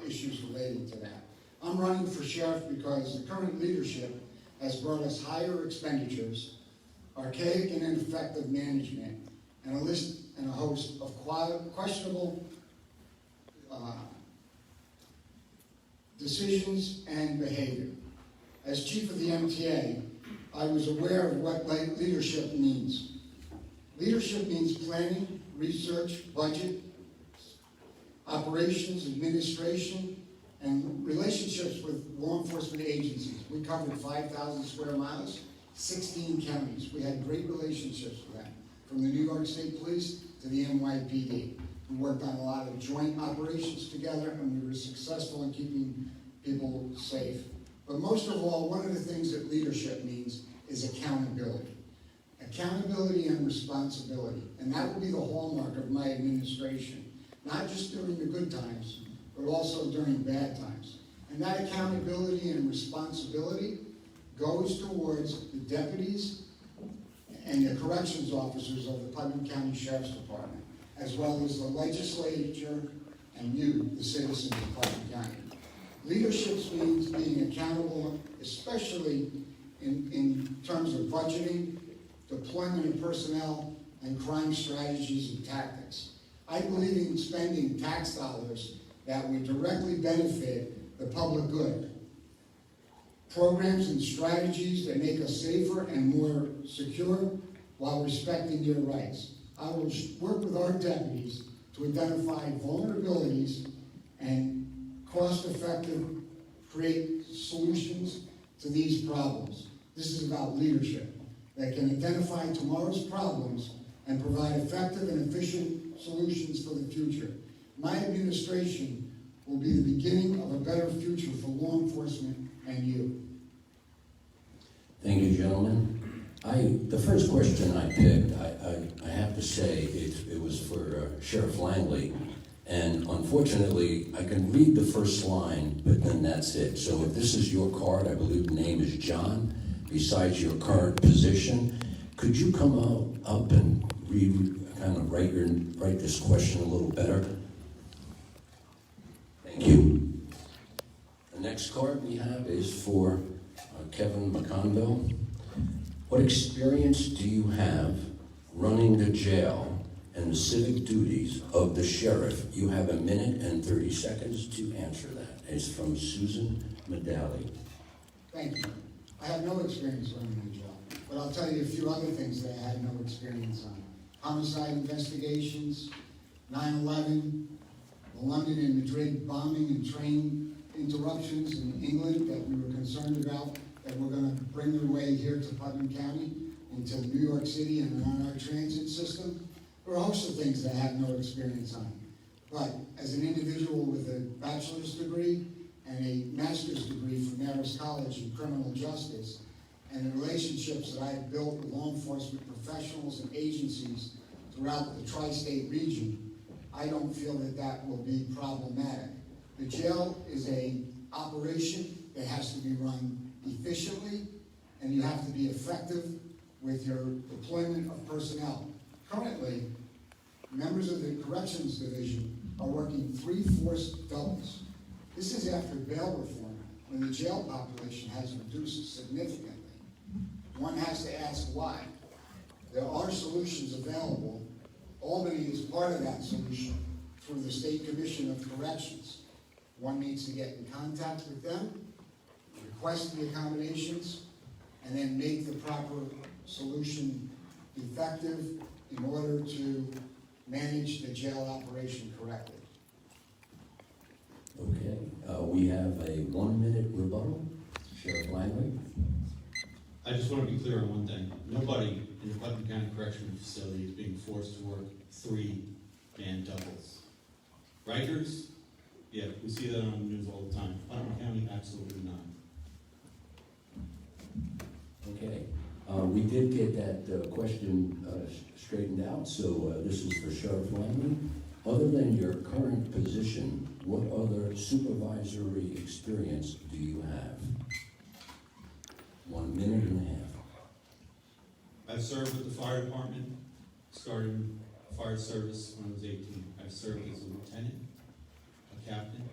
issues related to that. I'm running for sheriff because the current leadership has brought us higher expenditures, archaic and ineffective management, and a host of questionable decisions and behavior. As chief of the MTA, I was aware of what leadership means. Leadership means planning, research, budget, operations, administration, and relationships with law enforcement agencies. We covered 5,000 square miles, 16 counties. We had great relationships with them, from the New York State Police to the NYPD. We worked on a lot of joint operations together, and we were successful in keeping people safe. But most of all, one of the things that leadership means is accountability. Accountability and responsibility. And that will be the hallmark of my administration, not just during the good times, but also during bad times. And that accountability and responsibility goes towards the deputies and the corrections officers of the Putnam County Sheriff's Department, as well as the legislature and you, the citizens of Putnam County. Leadership means being accountable, especially in terms of budgeting, deployment of personnel, and crime strategies and tactics. I believe in spending tax dollars that would directly benefit the public good. Programs and strategies that make us safer and more secure while respecting your rights. I will work with our deputies to identify vulnerabilities and cost-effective, create solutions to these problems. This is about leadership that can identify tomorrow's problems and provide effective and efficient solutions for the future. My administration will be the beginning of a better future for law enforcement and you. Thank you, gentlemen. The first question I picked, I have to say, it was for Sheriff Langley. And unfortunately, I can read the first line, but then that's it. So if this is your card, I believe the name is John, besides your current position, could you come up and write this question a little better? Thank you. The next card we have is for Kevin McConville. What experience do you have running the jail and the civic duties of the sheriff? You have 1 minute and 30 seconds to answer that. It's from Susan Medalley. Thank you. I have no experience running the jail, but I'll tell you a few other things that I had no experience on. Homicide investigations, 9/11, the London and Madrid bombing and train interruptions in England that we were concerned about, that we're going to bring their way here to Putnam County, into New York City and on our transit system. There are a host of things that I have no experience on. But as an individual with a bachelor's degree and a master's degree from Marist College in criminal justice, and the relationships that I've built with law enforcement professionals and agencies throughout the tri-state region, I don't feel that that will be problematic. The jail is an operation that has to be run efficiently, and you have to be effective with your deployment of personnel. Currently, members of the Corrections Division are working 3 force doubles. This is after bail reform, when the jail population has reduced significantly. One has to ask why. There are solutions available. Albany is part of that solution through the State Commission of Corrections. One needs to get in contact with them, request the accommodations, and then make the proper solution effective in order to manage the jail operation correctly. Okay, we have a 1-minute rebuttal. Sheriff Langley. I just want to be clear on one thing. Nobody in the Putnam County Correctional Facility is being forced to work 3-man doubles. Rikers, yeah, we see that on the news all the time. Putnam County, absolutely not. Okay, we did get that question straightened out, so this is for Sheriff Langley. Other than your current position, what other supervisory experience do you have? 1 minute and a half. I've served with the fire department, started fire service when I was 18. I've served as a lieutenant, a captain,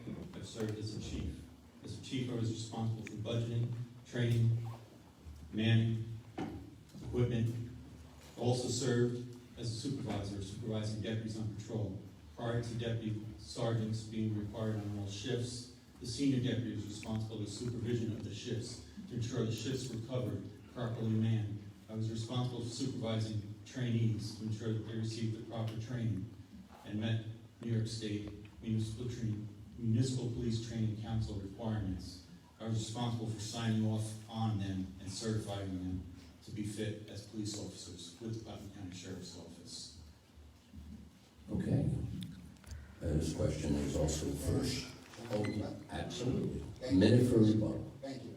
served as a chief. As a chief, I was responsible for budgeting, training, manning, equipment. I also served as a supervisor, supervising deputies on patrol. Prior to deputy sergeants being required on all shifts, the senior deputy was responsible for supervision of the shifts to ensure the shifts were covered, properly manned. I was responsible for supervising trainees to ensure that they received the proper training and met New York State Municipal Police Training Council requirements. I was responsible for signing off on them and certifying them to be fit as police officers with the Putnam County Sheriff's Office. Okay. This question is also first. Oh, absolutely. A minute for rebuttal. Thank you.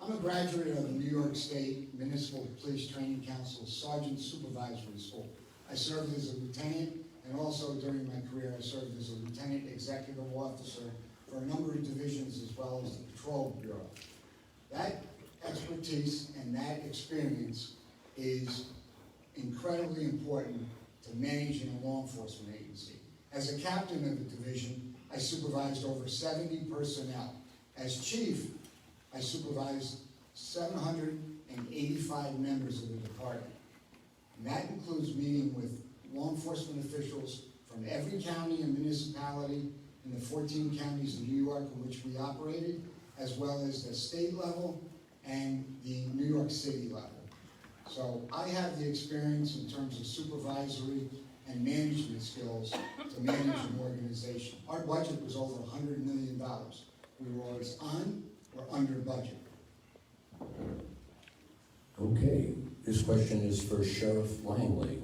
I'm a graduate of the New York State Municipal Police Training Council Sergeant Supervisory School. I served as a lieutenant, and also during my career I served as a lieutenant executive officer for a number of divisions as well as the Patrol Bureau. That expertise and that experience is incredibly important to managing a law enforcement agency. As a captain of the division, I supervised over 70 personnel. As chief, I supervised 785 members of the department. And that includes meeting with law enforcement officials from every county and municipality in the 14 counties in New York in which we operated, as well as the state level and the New York City level. So I have the experience in terms of supervisory and management skills to manage an organization. Our budget was over $100 million. We were always on or under budget. Okay, this question is for Sheriff Langley.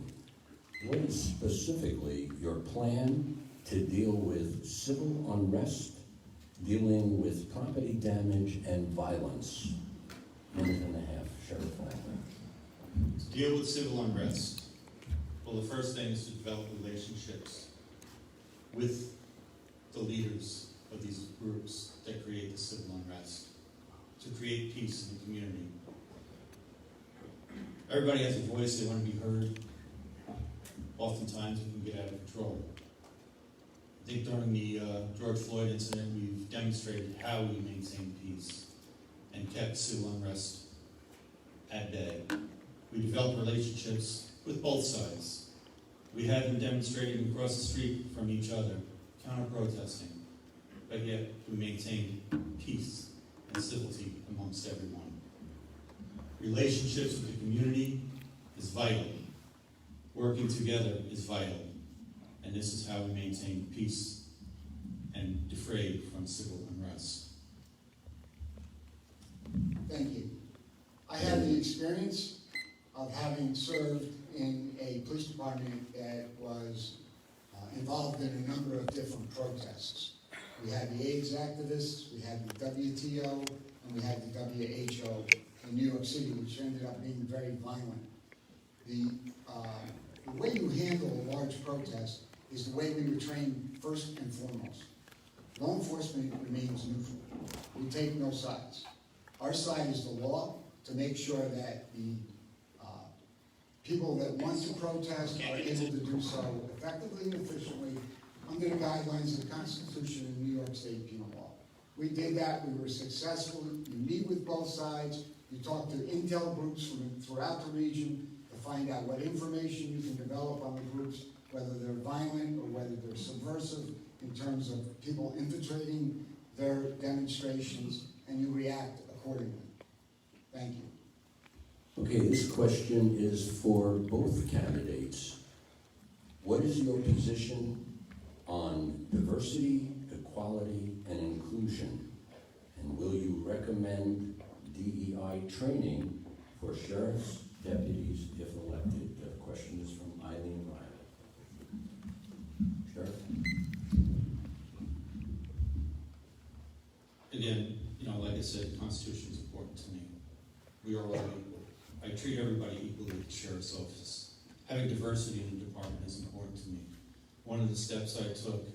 What is specifically your plan to deal with civil unrest, dealing with property damage and violence? Minute and a half, Sheriff Langley. To deal with civil unrest, well, the first thing is to develop relationships with the leaders of these groups that create the civil unrest, to create peace in the community. Everybody has a voice, they want to be heard. Oftentimes it can get out of control. I think during the George Floyd incident, we've demonstrated how we maintain peace and kept civil unrest at bay. We developed relationships with both sides. We had them demonstrating across the street from each other, counter-protesting, but yet we maintained peace and civility amongst everyone. Relationships with the community is vital. Working together is vital. And this is how we maintain peace and defray from civil unrest. Thank you. I have the experience of having served in a police department that was involved in a number of different protests. We had the AIDS activists, we had the WTO, and we had the WHO in New York City, which ended up being very violent. The way you handle a large protest is the way we were trained first and foremost. Law enforcement remains neutral. We take no sides. Our side is the law to make sure that the people that want to protest are able to do so effectively and efficiently under the guidelines of the Constitution and New York State penal law. We did that. We were successful. You meet with both sides. You talk to intel groups from throughout the region to find out what information you can develop on the groups, whether they're violent or whether they're subversive in terms of people infiltrating their demonstrations, and you react accordingly. Thank you. Okay, this question is for both candidates. What is your position on diversity, equality, and inclusion? And will you recommend DEI training for sheriffs, deputies, if elected? The question is from Eileen Riley. Sheriff? Again, like I said, the Constitution is important to me. We are all equal. I treat everybody equally at the Sheriff's Office. Having diversity in the department is important to me. One of the steps I took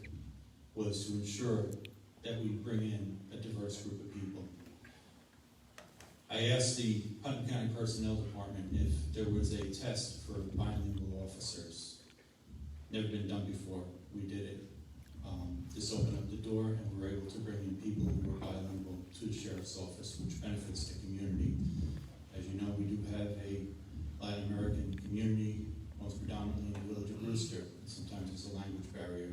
was to ensure that we bring in a diverse group of people. I asked the Putnam County Personnel Department if there was a test for bilingual officers. Never been done before. We did it. This opened up the door, and we're able to bring in people who are bilingual to the sheriff's office, which benefits the community. As you know, we do have a Latin American community, most predominantly in the village of Brewster. And sometimes it's a language barrier,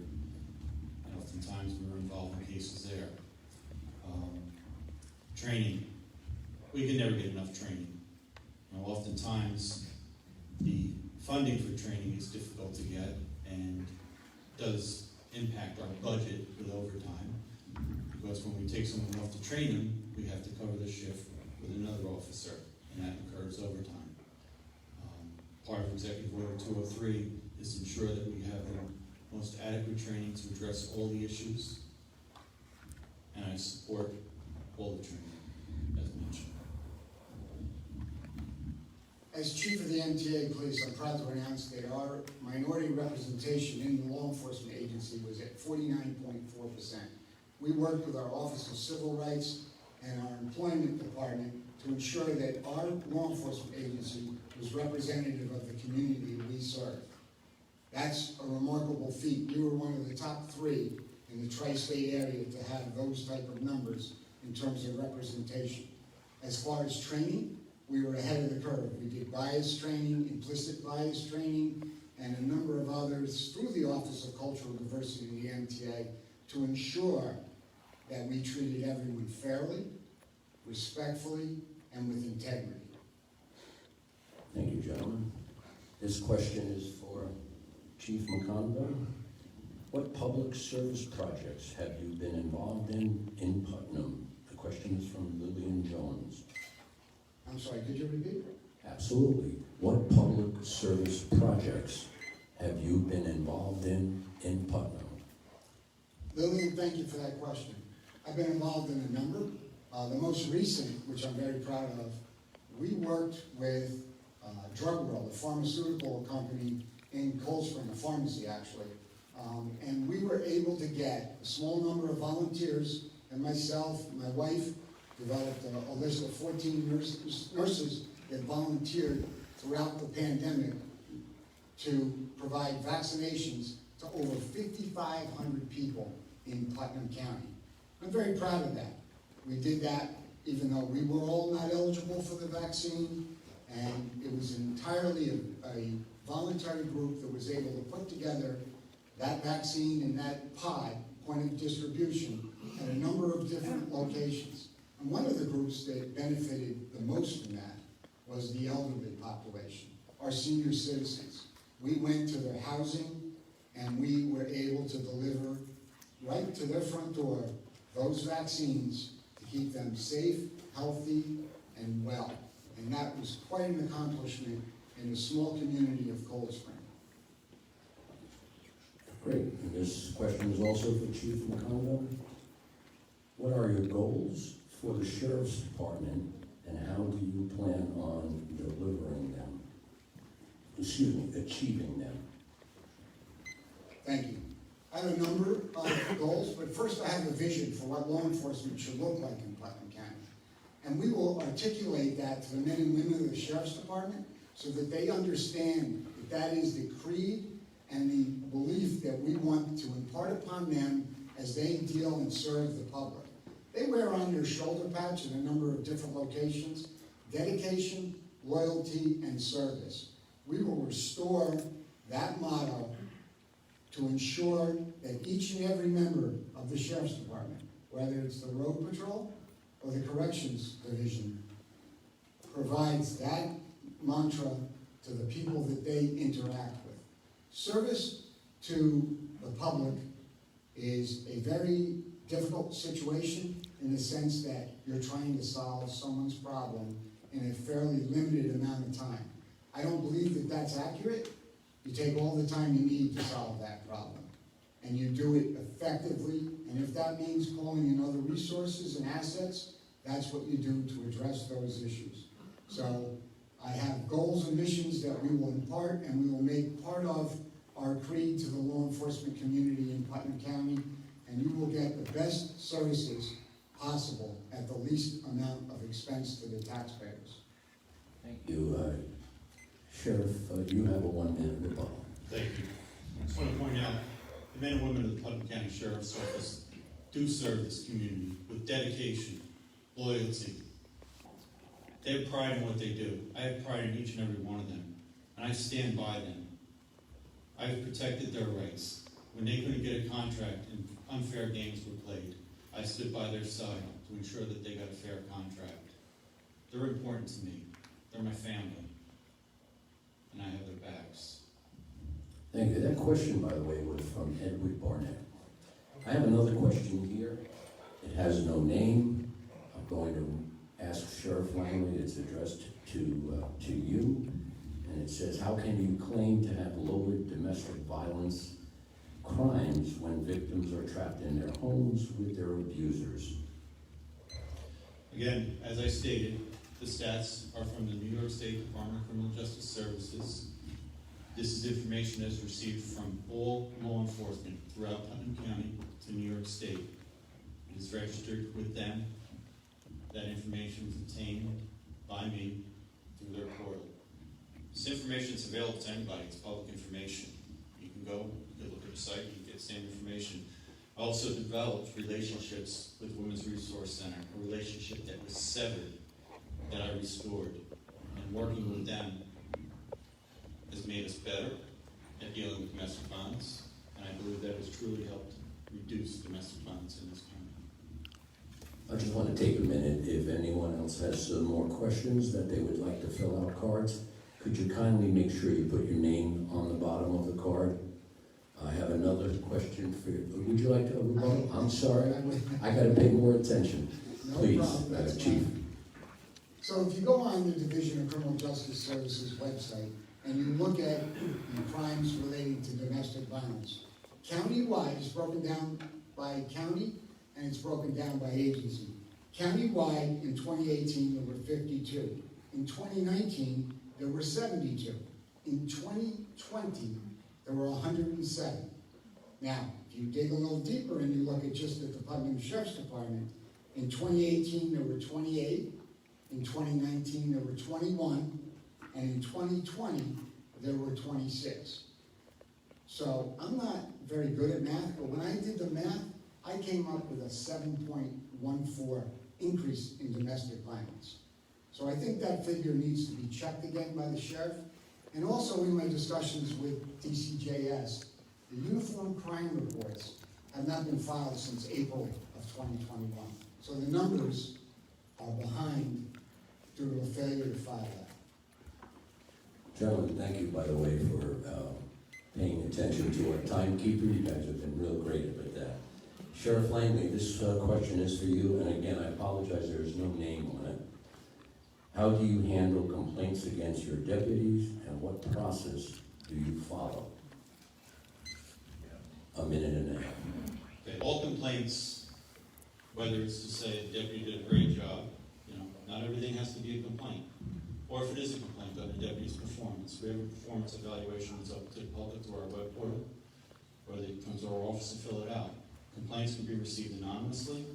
and oftentimes we're involved in cases there. Training. We can never get enough training. You know, oftentimes the funding for training is difficult to get and does impact our budget with overtime, because when we take someone off to train them, we have to cover the shift with another officer, and that incurs overtime. Part of Executive Order 203 is to ensure that we have the most adequate training to address all the issues, and I support all the training, as mentioned. As chief of the MTA Police, I'm proud to announce that our minority representation in the law enforcement agency was at 49.4%. We worked with our Office of Civil Rights and our employment department to ensure that our law enforcement agency was representative of the community we serve. That's a remarkable feat. We were one of the top 3 in the tri-state area to have those type of numbers in terms of representation. As far as training, we were ahead of the curve. We did bias training, implicit bias training, and a number of others through the Office of Cultural Diversity in the MTA to ensure that we treated everyone fairly, respectfully, and with integrity. Thank you, gentlemen. This question is for Chief McConville. What public service projects have you been involved in Putnam? The question is from Lillian Jones. I'm sorry, could you repeat? Absolutely. What public service projects have you been involved in Putnam? Lillian, thank you for that question. I've been involved in a number. The most recent, which I'm very proud of, we worked with Drug World, a pharmaceutical company in Cold Spring, a pharmacy actually, and we were able to get a small number of volunteers, and myself, my wife, developed a list of 14 nurses that volunteered throughout the pandemic to provide vaccinations to over 5,500 people in Putnam County. I'm very proud of that. We did that even though we were all not eligible for the vaccine, and it was entirely a voluntary group that was able to put together that vaccine and that pod, point of distribution, at a number of different locations. And one of the groups that benefited the most from that was the elderly population, our senior citizens. We went to their housing and we were able to deliver right to their front door those vaccines to keep them safe, healthy, and well. And that was quite an accomplishment in the small community of Cold Spring. Great. And this question is also for Chief McConville. What are your goals for the Sheriff's Department, and how do you plan on delivering them? Achieving them? Thank you. I have a number of goals, but first I have a vision for what law enforcement should look like in Putnam County. And we will articulate that to the men and women of the Sheriff's Department so that they understand that that is the creed and the belief that we want to impart upon them as they deal and serve the public. They wear on their shoulder patch in a number of different locations: dedication, loyalty, and service. We will restore that motto to ensure that each and every member of the Sheriff's Department, whether it's the Road Patrol or the Corrections Division, provides that mantra to the people that they interact with. Service to the public is a very difficult situation in the sense that you're trying to solve someone's problem in a fairly limited amount of time. I don't believe that that's accurate. You take all the time you need to solve that problem, and you do it effectively, and if that means calling in other resources and assets, that's what you do to address those issues. So I have goals and missions that we will impart, and we will make part of our creed to the law enforcement community in Putnam County, and you will get the best services possible at the least amount of expense to the taxpayers. Thank you. Sheriff, you have a 1-minute rebuttal. Thank you. I just want to point out, The men and women of the Putnam County Sheriff's Office do serve this community with dedication, loyalty. They have pride in what they do. I have pride in each and every one of them, and I stand by them. I have protected their rights. When they couldn't get a contract and unfair games were played, I stood by their side to ensure that they got a fair contract. They're important to me. They're my family, and I have their backs. Thank you. That question, by the way, was from Edward Barnett. I have another question here. It has no name. I'm going to ask Sheriff Langley. It's addressed to you. And it says, how can you claim to have lowered domestic violence crimes when victims are trapped in their homes with their abusers? Again, as I stated, the stats are from the New York State Department of Criminal Justice Services. This is information that's received from all law enforcement throughout Putnam County to New York State. It is registered with them. That information is obtained by me through their portal. This information is available to anybody. It's public information. You can go, you can look at the site, you can get the same information. I also developed relationships with Women's Resource Center, a relationship that was severed, that I restored. And working with them has made us better at dealing with domestic violence, and I believe that has truly helped reduce domestic violence in this county. I just want to take a minute. If anyone else has some more questions that they would like to fill out cards, could you kindly make sure you put your name on the bottom of the card? I have another question for you. Would you like to rebuttal? I'm sorry. I got to pay more attention. No Please, problem, that's Chief. fine. So if you go on the Division of Criminal Justice Services website and you look at the crimes relating to domestic violence, county-wide is broken down by county and it's broken down by agency. County-wide in 2018 there were 52. In 2019 there were 72. In 2020 there were 107. Now, if you dig a little deeper and you look at just at the Putnam Sheriff's Department, in 2018 there were 28. In 2019, there were 21, and in 2020, there were 26. So I'm not very good at math, but when I did the math, I came up with a 7.14 increase in domestic violence. So I think that figure needs to be checked again by the sheriff. And also in my discussions with DCJS, the uniform crime reports have not been filed since April of 2021. So the numbers are behind due to a failure to file that. Gentlemen, thank you, by the way, for paying attention to our timekeeper. You guys have been real great at that. Sheriff Langley, this question is for you, and again, I apologize, there is no name on it. How do you handle complaints against your deputies, and what process do you follow? A minute and a half. Okay, all complaints, whether it's to say the deputy did a great job, not everything has to be a complaint. Or if it is a complaint on the deputy's performance, we have a performance evaluation that's up to the public through our web portal, or they come to our office and fill it out. Complaints can be received anonymously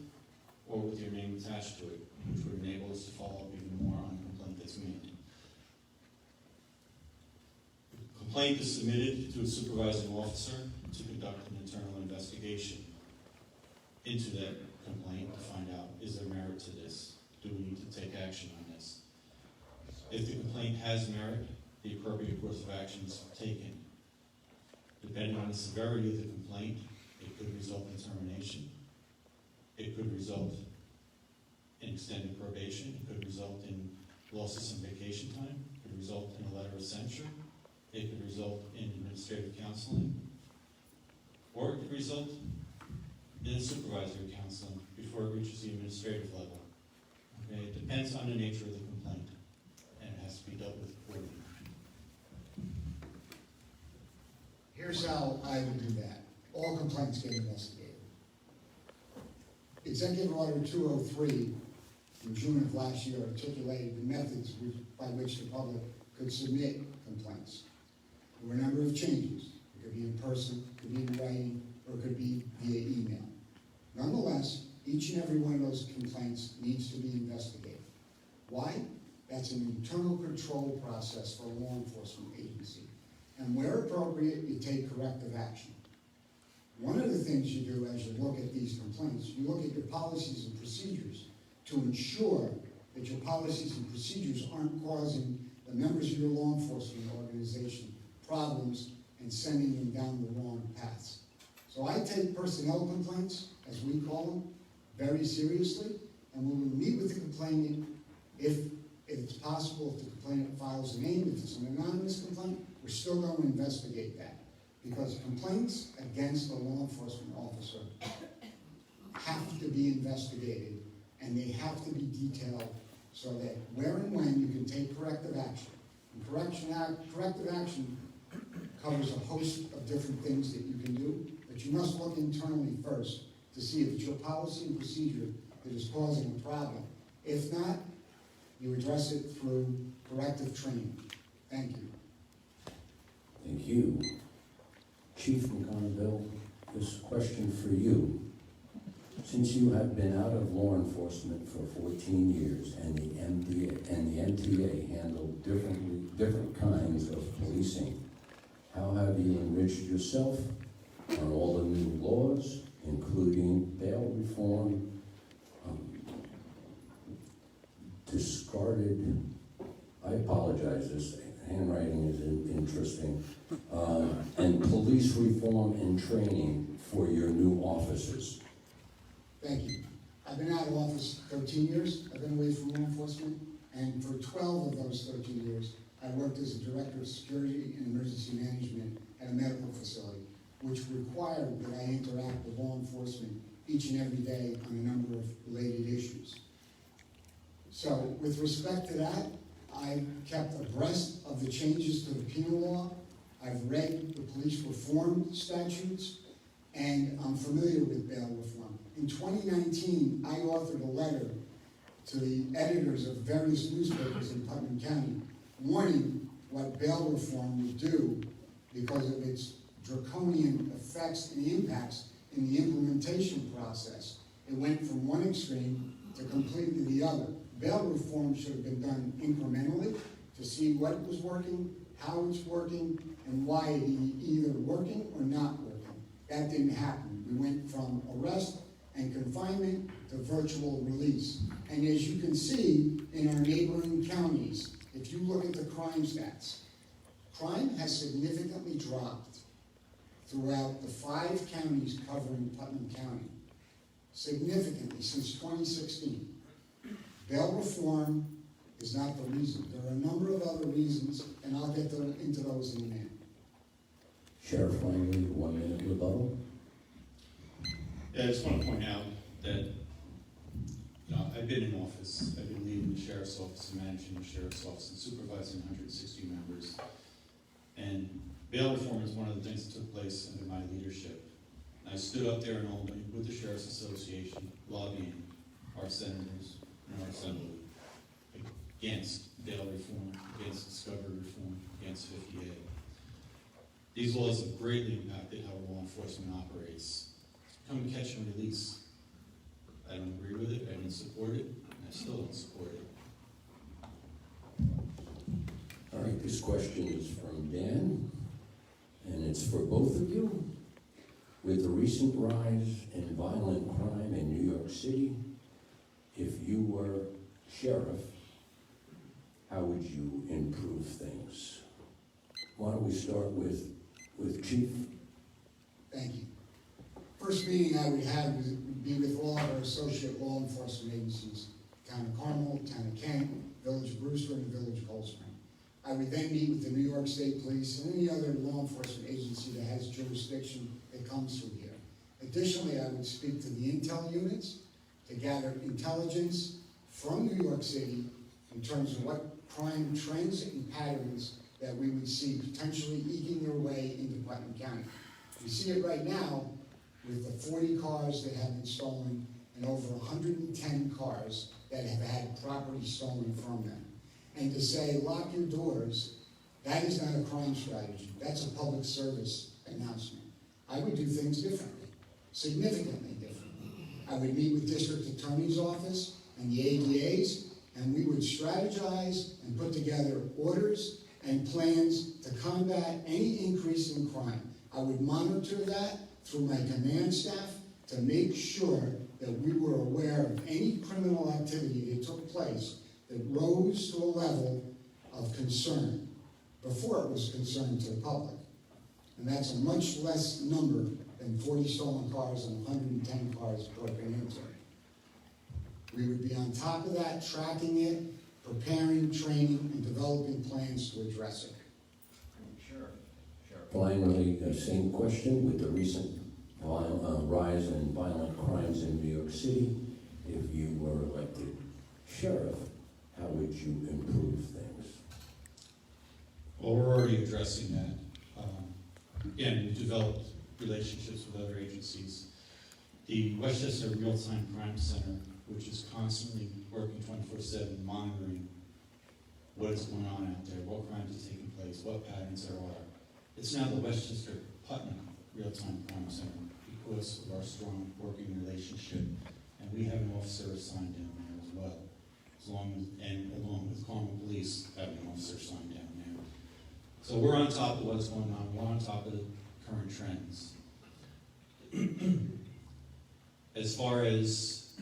or with your name attached to it, which would enable us to follow up even more on a complaint that's made. The complaint is submitted to a supervising officer to conduct an internal investigation into that complaint to find out, is there merit to this? Do we need to take action on this? If the complaint has merit, the appropriate course of action is taken. Depending on the severity of the complaint, it could result in termination. It could result in extended probation. It could result in loss of some vacation time. It could result in a letter of censure. It could result in administrative counseling. Or it could result in supervisory counseling before it reaches the administrative level. Okay, it depends on the nature of the complaint, and it has to be dealt with accordingly. Here's how I would do that. All complaints get investigated. Executive Order 203 in June of last year articulated the methods by which the public could submit complaints. There were a number of changes. It could be in person, it could be in writing, or it could be via email. Nonetheless, each and every one of those complaints needs to be investigated. Why? That's an internal control process for a law enforcement agency. And where appropriate, you take corrective action. One of the things you do as you look at these complaints, you look at your policies and procedures to ensure that your policies and procedures aren't causing the members of your law enforcement organization problems and sending them down the wrong paths. So I take personnel complaints, as we call them, very seriously, and we will meet with the complainant if it's possible, if the complainant files a name, if it's an anonymous complaint, we're still going to investigate that. Because complaints against a law enforcement officer have to be investigated, and they have to be detailed so that where and when you can take corrective action. And corrective action covers a host of different things that you can do, but you must look internally first to see if it's your policy and procedure that is causing a problem. If not, you address it through corrective training. Thank you. Thank you. Chief McConville, this question for you. Since you have been out of law enforcement for 14 years and the MTA handled different kinds of policing, how have you enriched yourself on all the new laws, including bail reform, discarded, I apologize, this handwriting is interesting, and police reform and training for your new officers? Thank you. I've been out of office 13 years. I've been away from law enforcement, and for 12 of those 13 years, I worked as a director of security and emergency management at a medical facility, which required that I interact with law enforcement each and every day on a number of related issues. So with respect to that, I've kept abreast of the changes to the penal law. I've read the police reform statutes, and I'm familiar with bail reform. In 2019, I authored a letter to the editors of various newspapers in Putnam County warning what bail reform would do because of its draconian effects and impacts in the implementation process. It went from one extreme to completely the other. Bail reform should have been done incrementally to see what was working, how it's working, and why it either working or not working. That didn't happen. We went from arrest and confinement to virtual release. And as you can see in our neighboring counties, if you look at the crime stats, crime has significantly dropped throughout the 5 counties covering Putnam County, significantly since 2016. Bail reform is not the reason. There are a number of other reasons, and I'll get into those in a minute. Sheriff Langley, 1 minute rebuttal. Yeah, I just want to point out that I've been in office. I've been leading the sheriff's office and managing the sheriff's office and supervising 160 members. And bail reform is one of the things that took place under my leadership. I stood up there in Albany with the Sheriff's Association, lobbying our senators and our assembly against bail reform, against discovery reform, against 50A. These laws have greatly impacted how law enforcement operates. Come catch and release. I don't agree with it, I didn't support it, and I still don't support it. All right, this question is from Dan, and it's for both of you. With the recent rise in violent crime in New York City, if you were sheriff, how would you improve things? Why don't we start with Chief? Thank you. First meeting I would have would be with all of our associate law enforcement agencies, Town of Carmel, Town of Kent, Village of Brewster, and Village of Cold Spring. I would then meet with the New York State Police and any other law enforcement agency that has jurisdiction that comes through here. Additionally, I would speak to the intel units to gather intelligence from New York City in terms of what crime trends and patterns that we would see potentially eking their way into Putnam County. We see it right now with the 40 cars that have been stolen and over 110 cars that have had property stolen from them. And to say, lock your doors, that is not a crime strategy. That's a public service announcement. I would do things differently, significantly differently. I would meet with District Attorney's Office and the ADAs, and we would strategize and put together orders and plans to combat any increase in crime. I would monitor that through my command staff to make sure that we were aware of any criminal activity that took place that rose to a level of concern before it was concerned to the public. And that's a much less number than 40 stolen cars and 110 cars broken into. We would be on top of that, tracking it, preparing, training, and developing plans to address it. Sheriff Langley, same question with the recent rise in violent crimes in New York City. If you were elected sheriff, how would you improve things? Well, we're already addressing that. Again, we've developed relationships with other agencies. The Westchester Real-Time Crime Center, which is constantly working 24/7, monitoring what is going on out there, what crimes are taking place, what patterns there are. It's now the Westchester Putnam Real-Time Crime Center because of our strong working relationship, and we have an officer assigned down there as well, along with Carmel Police having an officer assigned down there. So we're on top of what's going on. We're on top of the current trends. As far as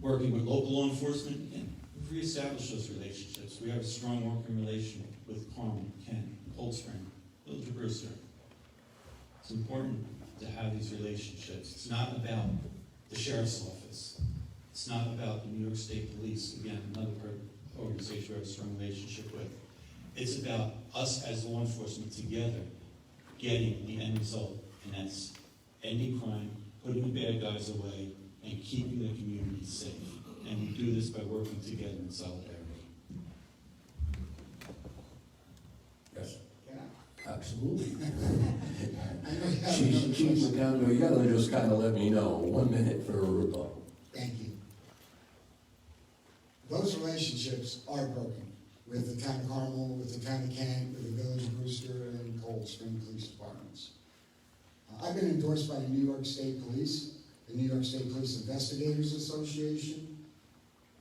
working with local law enforcement, again, we've reestablished those relationships. We have a strong working relationship with Carmel, Kent, Cold Spring, Village of Brewster. It's important to have these relationships. It's not about the sheriff's office. It's not about the New York State Police, again, another organization we have a strong relationship with. It's about us as law enforcement together getting the end result, and that's ending crime, putting the bad guys away, and keeping the community safe. And we do this by working together in solidarity. Yes, Can I? absolutely. I know you have Chief another question. McConville, you gotta just kind of let me know. 1 minute for a rebuttal. Thank you. Those relationships are broken with the town of Carmel, with the town of Kent, with the Village of Brewster, and Cold Spring Police Departments. I've been endorsed by the New York State Police, the New York State Police Investigators Association,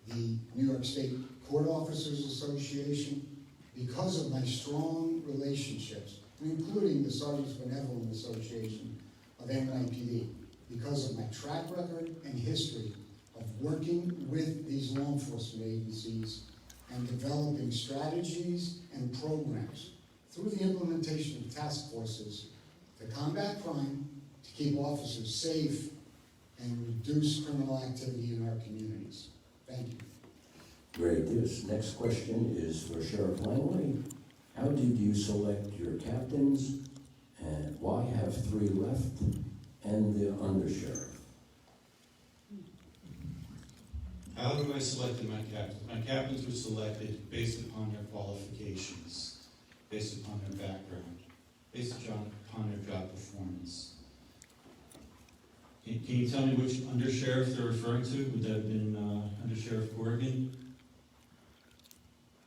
the New York State Court Officers Association, because of my strong relationships, including the Sergeants Benevolent Association of NYPD, because of my track record and history of working with these law enforcement agencies and developing strategies and programs through the implementation of task forces to combat crime, to keep officers safe, and reduce criminal activity in our communities. Thank you. Great. This next question is for Sheriff Langley. How did you select your captains, and why have 3 left, and the undersheriff? How do I select my captains? My captains were selected based upon their qualifications, based upon their background, based upon their job performance. Can you tell me which undersheriff they're referring to? Would that have been Undersheriff Corrigan?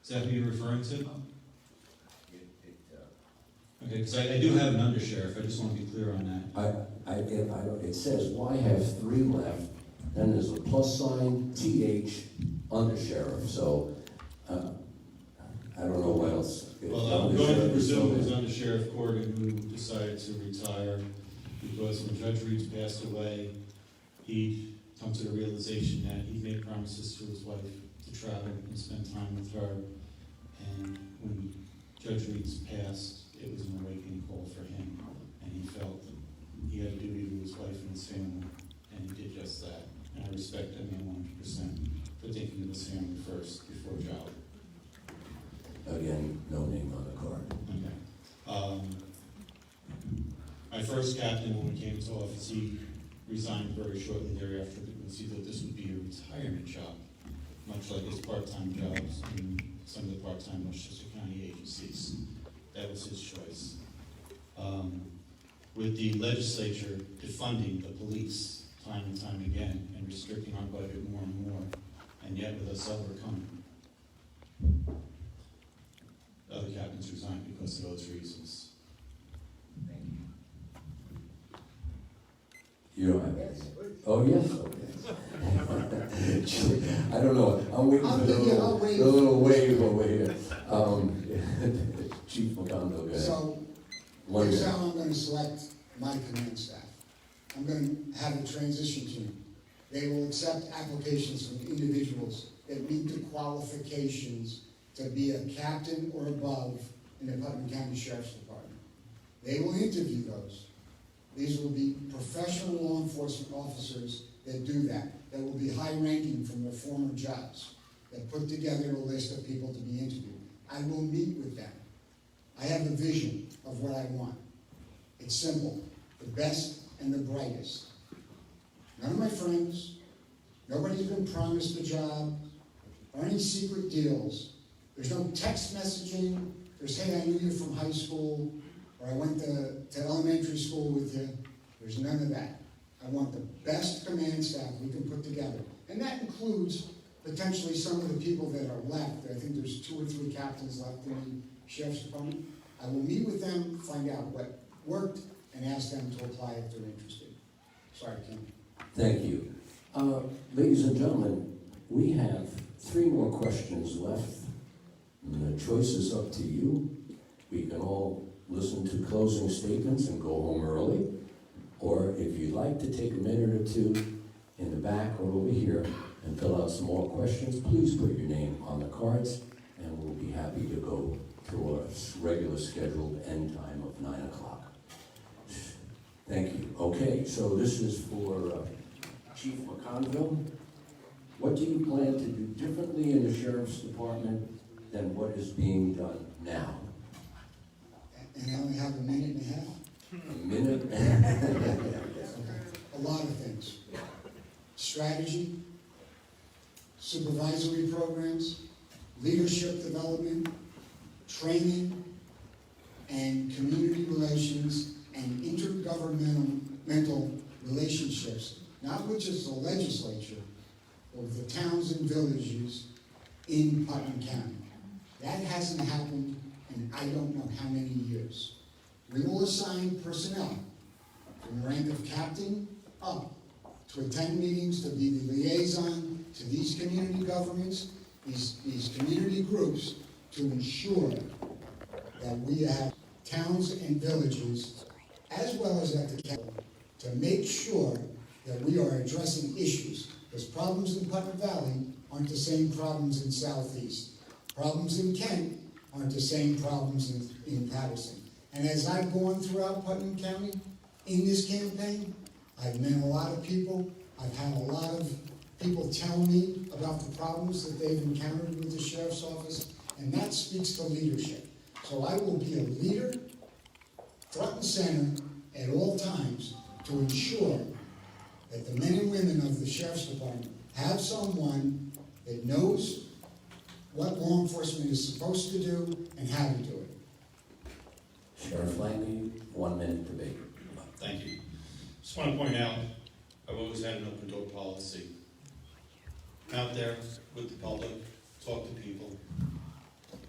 Is that who you're referring to? Okay, because I do have an undersheriff. I just want to be clear on that. It says, why have 3 left? Then there's a plus sign, TH, undersheriff. So, I don't know what else. Well, I'm going to presume it was Undersheriff Corrigan who decided to retire because when Judge Reeds passed away, he'd come to the realization that he made promises to his wife to travel and spend time with her. And when Judge Reeds passed, it was an awakening call for him. And he felt that he had a duty to his wife and his family, and he did just that. And I respect him 100% for thinking of his family first before job. Again, no name on the card. Okay. My first captain, when we came into office, he resigned very shortly thereafter because he thought this would be a retirement job, much like his part-time jobs in some of the part-time Westchester County agencies. That was his choice. With the legislature defunding the police time and time again and restricting our budget more and more, and yet with us overcoming, the other captains resigned because of those reasons. Thank you. You don't have that? Oh, yes? Okay. I don't know. I'm waiting for the little wave over here. Chief McConville, go ahead. So, One here's minute. how I'm going to select my command staff. I'm going to have a transition team. They will accept applications from individuals that meet the qualifications to be a captain or above in the Putnam County Sheriff's Department. They will interview those. These will be professional law enforcement officers that do that will be high-ranking from their former jobs, that put together a list of people to be interviewed. I will meet with them. I have a vision of what I want. It's simple, the best and the brightest. None of my friends, nobody's been promised a job, or any secret deals. There's no text messaging, there's, hey, I knew you from high school, or I went to elementary school with you. There's none of that. I want the best command staff we can put together. And that includes potentially some of the people that are left. I think there's 2 or 3 captains left in the Sheriff's Department. I will meet with them, find out what worked, and ask them to apply if they're interested. Sorry, Ken. Thank you. Ladies and gentlemen, we have 3 more questions left. And the choice is up to you. We can all listen to closing statements and go home early. Or if you'd like to take a minute or 2 in the back or over here and fill out some more questions, please put your name on the cards and we'll be happy to go to our regular scheduled end time of 9 o'clock. Thank you. Okay, so this is for Chief McConville. What do you plan to do differently in the Sheriff's Department than what is being done now? And I only have a minute and a half? A minute? A lot of things. Strategy, supervisory programs, leadership development, training, and community relations and intergovernmental relationships, not with just the legislature, but with the towns and villages in Putnam County. That hasn't happened in I don't know how many years. We will assign personnel from the rank of captain up to attend meetings, to be the liaison to these community governments, these community groups, to ensure that we have towns and villages, as well as at the capital, to make sure that we are addressing issues. Because problems in Putnam Valley aren't the same problems in Southeast. Problems in Kent aren't the same problems in Patterson. And as I've gone throughout Putnam County in this campaign, I've met a lot of people. I've had a lot of people tell me about the problems that they've encountered with the Sheriff's Office, and that speaks to leadership. So I will be a leader, front and center, at all times, to ensure that the men and women of the Sheriff's Department have someone that knows what law enforcement is supposed to do and how to do it. Sheriff Langley, 1 minute debate. Thank you. Just want to point out, I've always had an open door policy. Out there with the public, talk to people.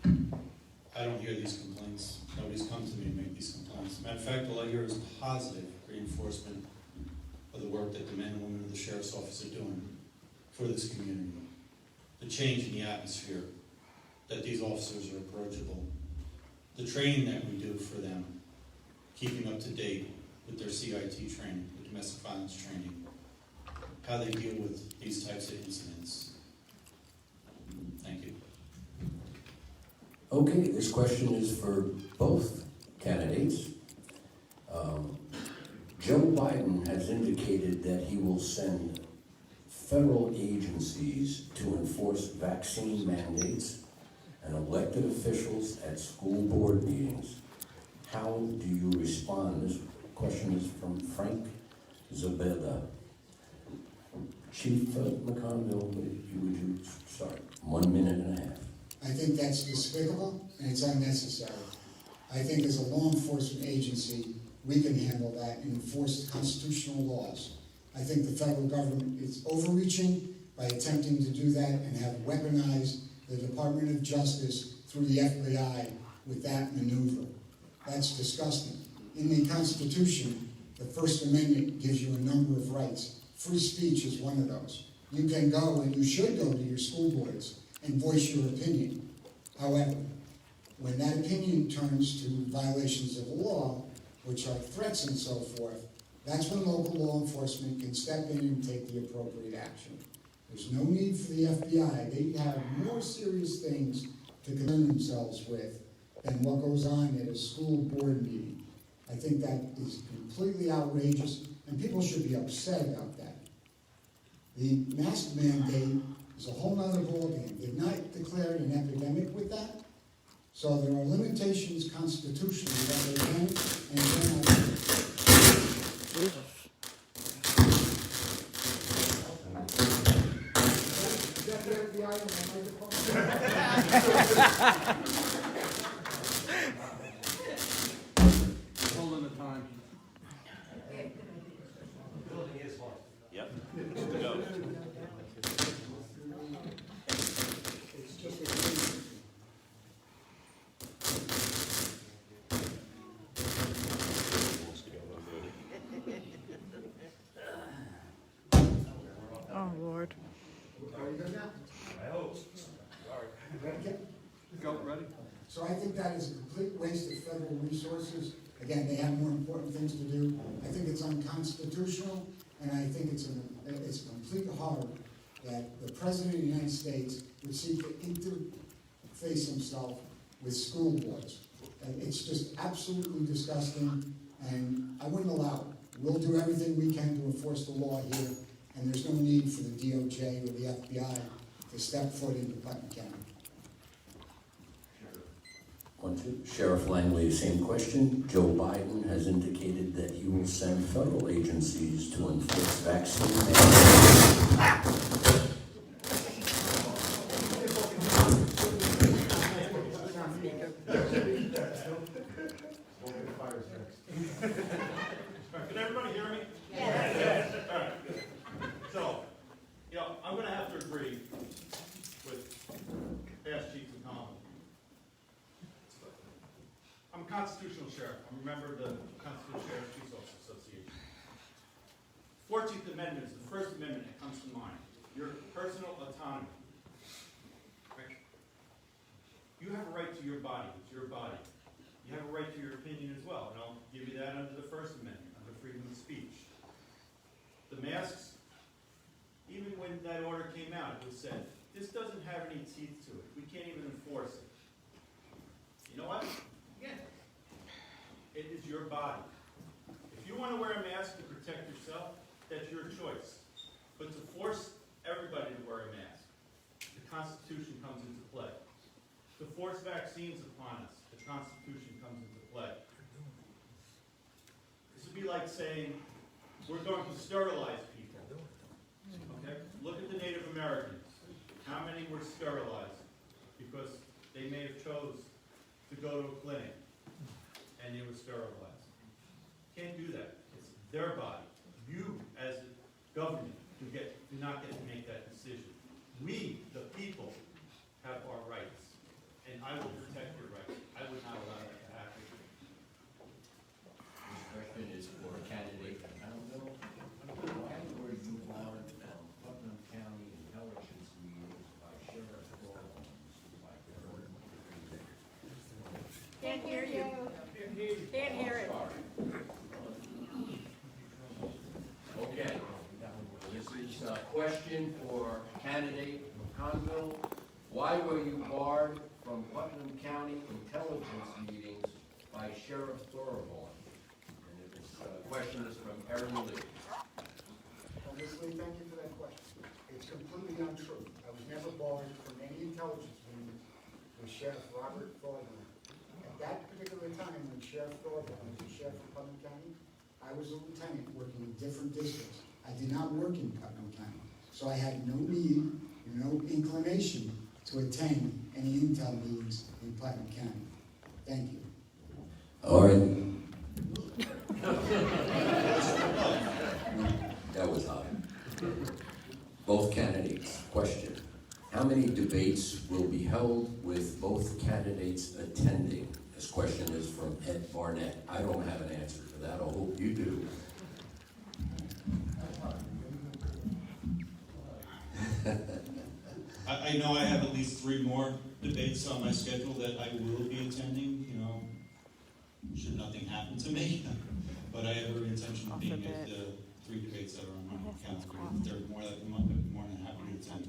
I don't hear these complaints. Nobody's come to me and make these complaints. Matter of fact, all I hear is positive reinforcement of the work that the men and women of the Sheriff's Office are doing for this community. The change in the atmosphere, that these officers are approachable. The training that we do for them, keeping up to date with their CIT training, the domestic violence training, how they deal with these types of incidents. Thank you. Okay, this question is for both candidates. Joe Biden has indicated that he will send federal agencies to enforce vaccine mandates and elected officials at school board meetings. How do you respond? This question is from Frank Zabella. Chief McConville, would you start? 1 minute and a half. I think that's despicable and it's unnecessary. I think as a law enforcement agency, we can handle that and enforce constitutional laws. I think the federal government is overreaching by attempting to do that and have weaponized the Department of Justice through the FBI with that maneuver. That's disgusting. In the Constitution, the First Amendment gives you a number of rights. Free speech is one of those. You can go, and you should go to your school boards and voice your opinion. However, when that opinion turns to violations of the law, which are threats and so forth, that's when local law enforcement can step in and take the appropriate action. There's no need for the FBI. They have more serious things to concern themselves with than what goes on at a school board meeting. I think that is completely outrageous, and people should be upset about that. The mask mandate is a whole nother ballgame. They've not declared an epidemic with that, so there are limitations constitutionally that they can and cannot do. Is that the FBI on my microphone? Holding the time. Yep, good to go. It's just a Oh, Lord. Are you good now? I hope. Okay. Go, ready? So I think that is a complete waste of federal resources. Again, they have more important things to do. I think it's unconstitutional, and I think it's a complete horror that the President of the United States would seek to interface himself with school boards. And it's just absolutely disgusting, and I wouldn't allow it. We'll do everything we can to enforce the law here, and there's no need for the DOJ or the FBI to step foot into Putnam County. Sheriff Langley, same question. Joe Biden has indicated that he will send federal agencies to enforce vaccine mandates. Can everybody hear me? Yes. All right. So, I'm going to have to agree with past chiefs and Carmel. I'm a constitutional sheriff. I'm a member of the Constitutional Sheriff Chiefs Officers Association. 14th Amendment is the first amendment that comes to mind. Your personal autonomy. Right? You have a right to your body. It's your body. You have a right to your opinion as well, and I'll give you that under the First Amendment, under freedom of speech. The masks, even when that order came out, it was said, this doesn't have any teeth to it. We can't even enforce it. You know what? Again, it is your body. If you want to wear a mask to protect yourself, that's your choice. But to force everybody to wear a mask, the Constitution comes into play. To force vaccines upon us, the Constitution comes into play. This would be like saying, we're going to sterilize people. Okay? Look at the Native Americans. How many were sterilized? Because they may have chose to go to a clinic and they were sterilized. Can't do that. It's their body. You, as a government, do not get to make that decision. We, the people, have our rights. And I will protect your rights. I would not allow that to happen. This question is for candidate McConville. Why were you barred from Putnam County intelligence meetings by Sheriff Thornton? Can't hear you. Can't hear it. Okay. This is a question for candidate McConville. Why were you barred from Putnam County intelligence meetings by Sheriff Thornton? And this question is from Erin Lee. Obviously, thank you for that question. It's completely untrue. I was never barred from any intelligence meetings with Sheriff Robert Thornton. At that particular time, when Sheriff Thornton was the sheriff of Putnam County, I was a lieutenant working in different districts. I did not work in Putnam County, so I had no need, no inclination to attend any intel meetings in Putnam County. Thank you. All right. That was high. Both candidates. Question. How many debates will be held with both candidates attending? This question is from Ed Barnett. I don't have an answer to that. I hope you do. I know I have at least 3 more debates on my schedule that I will be attending, should nothing happen to me, but I have every intention of being at the 3 debates that are on my calendar. If they're more than more than happy to attend.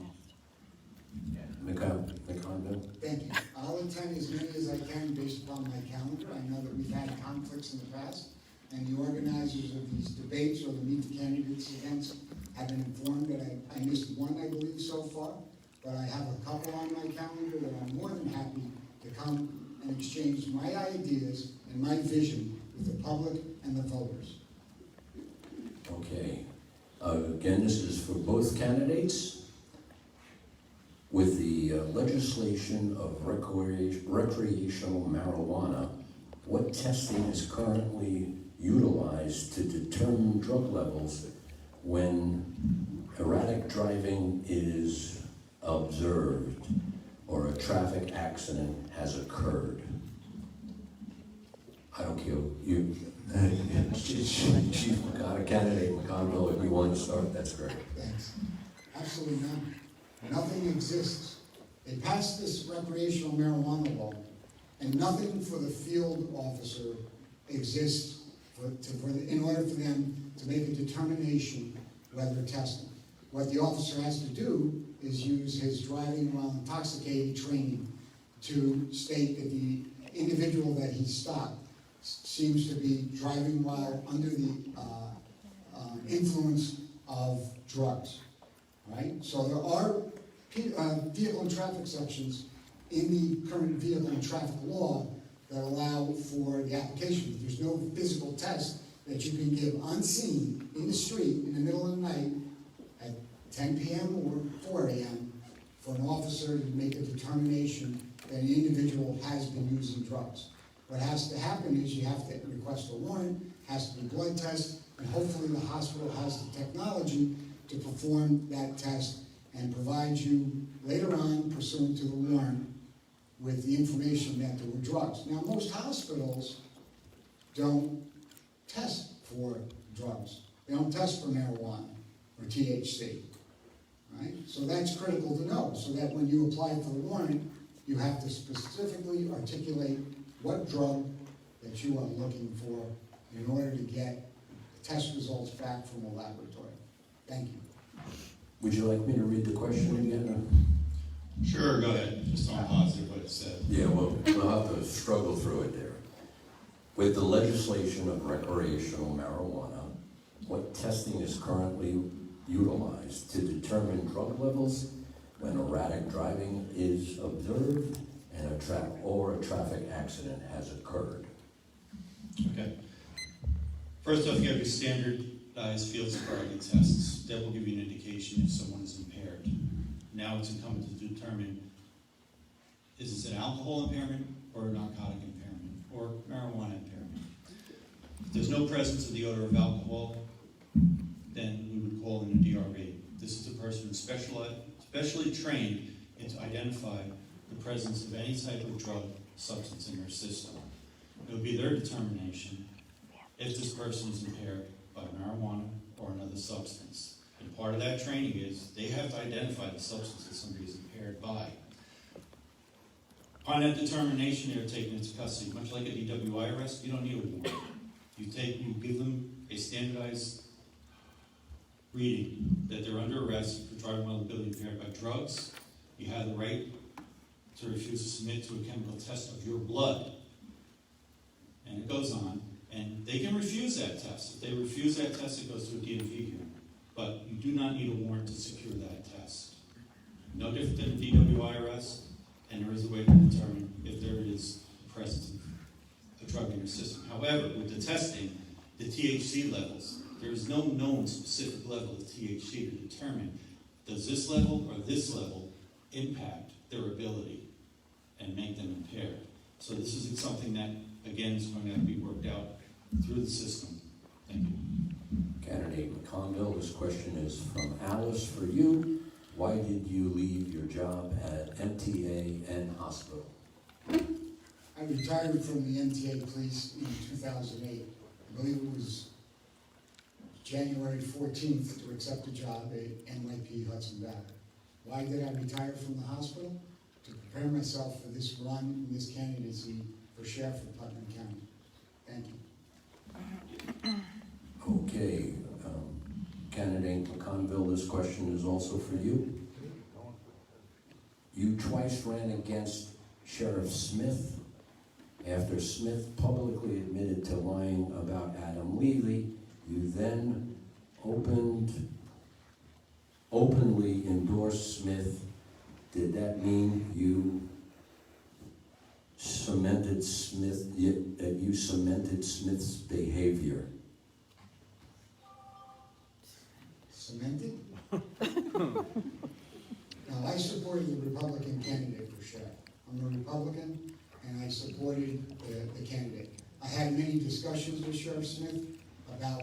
McConville? Thank you. I'll attend as many as I can based upon my calendar. I know that we've had conflicts in the past, and the organizers of these debates or the Meet the Candidates events have been informed that I missed one, I believe, so far, but I have a couple on my calendar that I'm more than happy to come and exchange my ideas and my vision with the public and the voters. Okay. Again, this is for both candidates. With the legislation of recreational marijuana, what testing is currently utilized to determine drug levels when erratic driving is observed or a traffic accident has occurred? I don't care. Chief Candidate McConville, if you want to start, that's great. Thanks. Absolutely none. Nothing exists. They passed this recreational marijuana law, and nothing for the field officer exists in order for them to make a determination whether testing. What the officer has to do is use his driving while intoxicated training to state that the individual that he stopped seems to be driving while under the influence of drugs. Right? So there are vehicle and traffic sections in the current vehicle and traffic law that allow for the application. There's no physical test that you can give unseen in the street in the middle of the night at 10 p.m. or 4 a.m. for an officer to make a determination that an individual has been using drugs. What has to happen is you have to request a warrant, has to be blood test, and hopefully the hospital has the technology to perform that test and provide you later on, pursuant to the warrant, with the information that there were drugs. Now, most hospitals don't test for drugs. They don't test for marijuana or THC, right? So that's critical to know, so that when you apply for the warrant, you have to specifically articulate what drug that you are looking for in order to get test results back from a laboratory. Thank you. Would you like me to read the question again? Sure, go ahead. Just don't positive what it said. Yeah, well, we'll have to struggle through it there. With the legislation of recreational marijuana, what testing is currently utilized to determine drug levels when erratic driving is observed and a traffic accident has occurred? Okay. First off, you have your standardized field sobriety tests. That will give you an indication if someone is impaired. Now it's incumbent to determine, is this an alcohol impairment or a narcotic impairment or marijuana impairment? If there's no presence of the odor of alcohol, then we would call in a DRB. This is a person who's specially trained to identify the presence of any type of drug substance in their system. It would be their determination if this person is impaired by marijuana or another substance. And part of that training is they have to identify the substance that somebody is impaired by. Upon that determination, they're taken into custody. Much like a DWI arrest, you don't need a warrant. You give them a standardized reading that they're under arrest for driving while ability impaired by drugs. You have the right to refuse to submit to a chemical test of your blood. And it goes on. And they can refuse that test. If they refuse that test, it goes to a DMV hearing. But you do not need a warrant to secure that test. No different than a DWI arrest, and there is a way to determine if there is the presence of a drug in your system. However, with the testing, the THC levels, there is no known specific level of THC to determine does this level or this level impact their ability and make them impaired. So this is something that, again, is going to have to be worked out through the system. Thank you. Candidate McConville, this question is from Alice for you. Why did you leave your job at MTA and hospital? I retired from the MTA police in 2008. I believe it was January 14th to accept a job at NYP Hudson Valley. Why did I retire from the hospital? To prepare myself for this run and this candidacy for sheriff of Putnam County. Thank you. Okay, candidate McConville, this question is also for you. You twice ran against Sheriff Smith after Smith publicly admitted to lying about Adam Levy. You then openly endorsed Smith. Did that mean you cemented Smith's behavior? Cemented? Now, I supported the Republican candidate for sheriff. I'm a Republican, and I supported the candidate. I had many discussions with Sheriff Smith about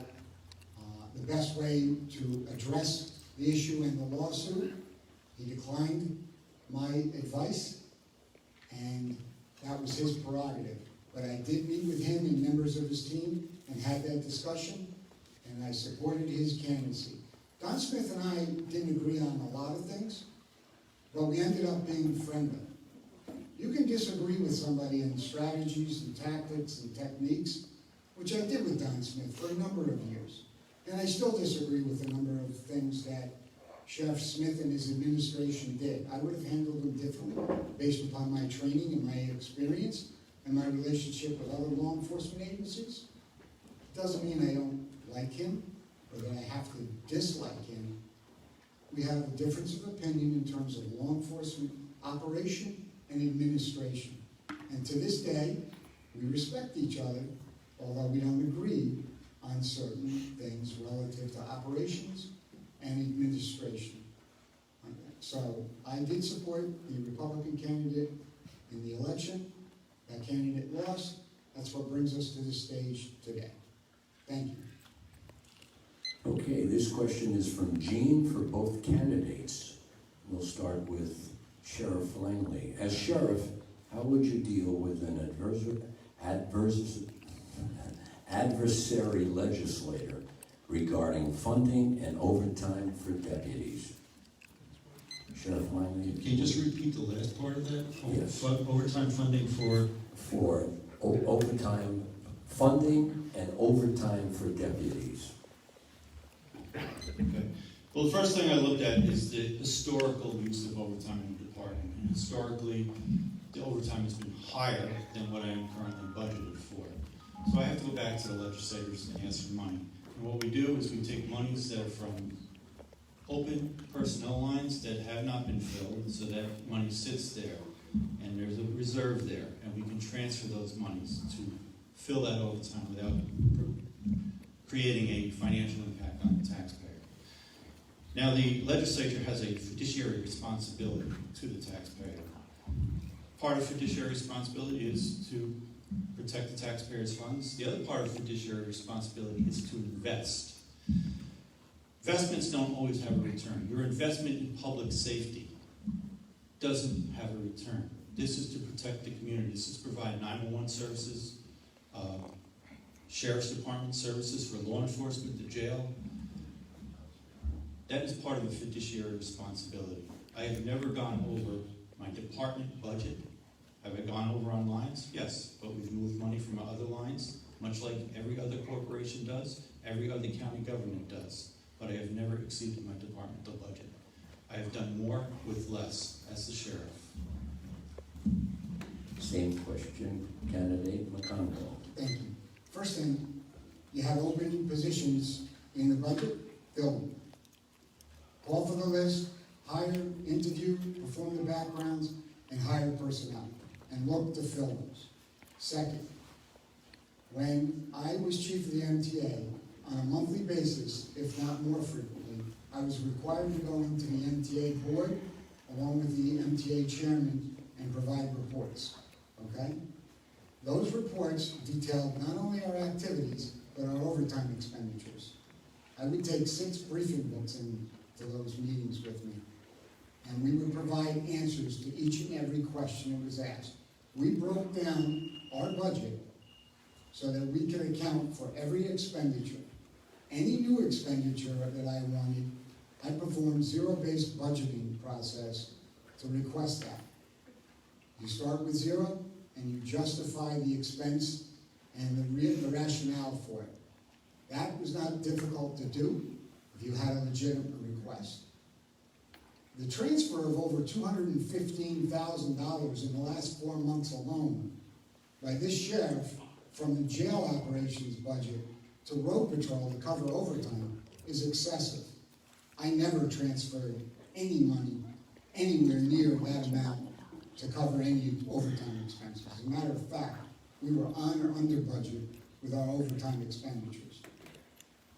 the best way to address the issue in the lawsuit. He declined my advice, and that was his prerogative. But I did meet with him and members of his team and had that discussion, and I supported his candidacy. Don Smith and I didn't agree on a lot of things, but we ended up being friendly. You can disagree with somebody in strategies and tactics and techniques, which I did with Don Smith for a number of years. And I still disagree with a number of things that Sheriff Smith and his administration did. I would have handled them differently based upon my training and my experience and my relationship with other law enforcement agencies. It doesn't mean I don't like him or that I have to dislike him. We have a difference of opinion in terms of law enforcement operation and administration. And to this day, we respect each other, although we don't agree on certain things relative to operations and administration. So I did support the Republican candidate in the election. That candidate lost. That's what brings us to this stage today. Thank you. Okay, this question is from Jean for both candidates. We'll start with Sheriff Langley. As sheriff, how would you deal with an adversary legislator regarding funding and overtime for deputies? Sheriff Langley? Can you just repeat the last part of that? Yes. Overtime funding for? For overtime funding and overtime for deputies. Okay. Well, the first thing I looked at is the historical use of overtime in the department. And historically, the overtime has been higher than what I am currently budgeted for. So I have to go back to the legislators and ask for money. And what we do is we take monies that are from open personnel lines that have not been filled, so that money sits there, and there's a reserve there, and we can transfer those monies to fill that overtime without creating a financial impact on the taxpayer. Now, the legislature has a fiduciary responsibility to the taxpayer. Part of fiduciary responsibility is to protect the taxpayer's funds. The other part of fiduciary responsibility is to invest. Investments don't always have a return. Your investment in public safety doesn't have a return. This is to protect the community. This is to provide 911 services, sheriff's department services for law enforcement, the jail. That is part of the fiduciary responsibility. I have never gone over my department budget. Have I gone over on lines? Yes, but we've moved money from other lines, much like every other corporation does, every other county government does. But I have never exceeded my departmental budget. I have done more with less as the sheriff. Same question, candidate McConville. Thank you. First thing, you have open positions in the budget, fill them. Call for the list, hire, interview, perform the backgrounds, and hire personnel, and look to fill those. Second, when I was chief of the MTA, on a monthly basis, if not more frequently, I was required to go into the MTA board, along with the MTA chairman, and provide reports, okay? Those reports detailed not only our activities, but our overtime expenditures. I would take 6 briefing books into those meetings with me, and we would provide answers to each and every question that was asked. We broke down our budget so that we could account for every expenditure. Any new expenditure that I wanted, I performed zero-based budgeting process to request that. You start with zero, and you justify the expense and the rationale for it. That was not difficult to do if you had a legitimate request. The transfer of over $215,000 in the last 4 months alone by this sheriff from the jail operations budget to road patrol to cover overtime is excessive. I never transferred any money anywhere near that amount to cover any overtime expenses. As a matter of fact, we were on or under budget with our overtime expenditures.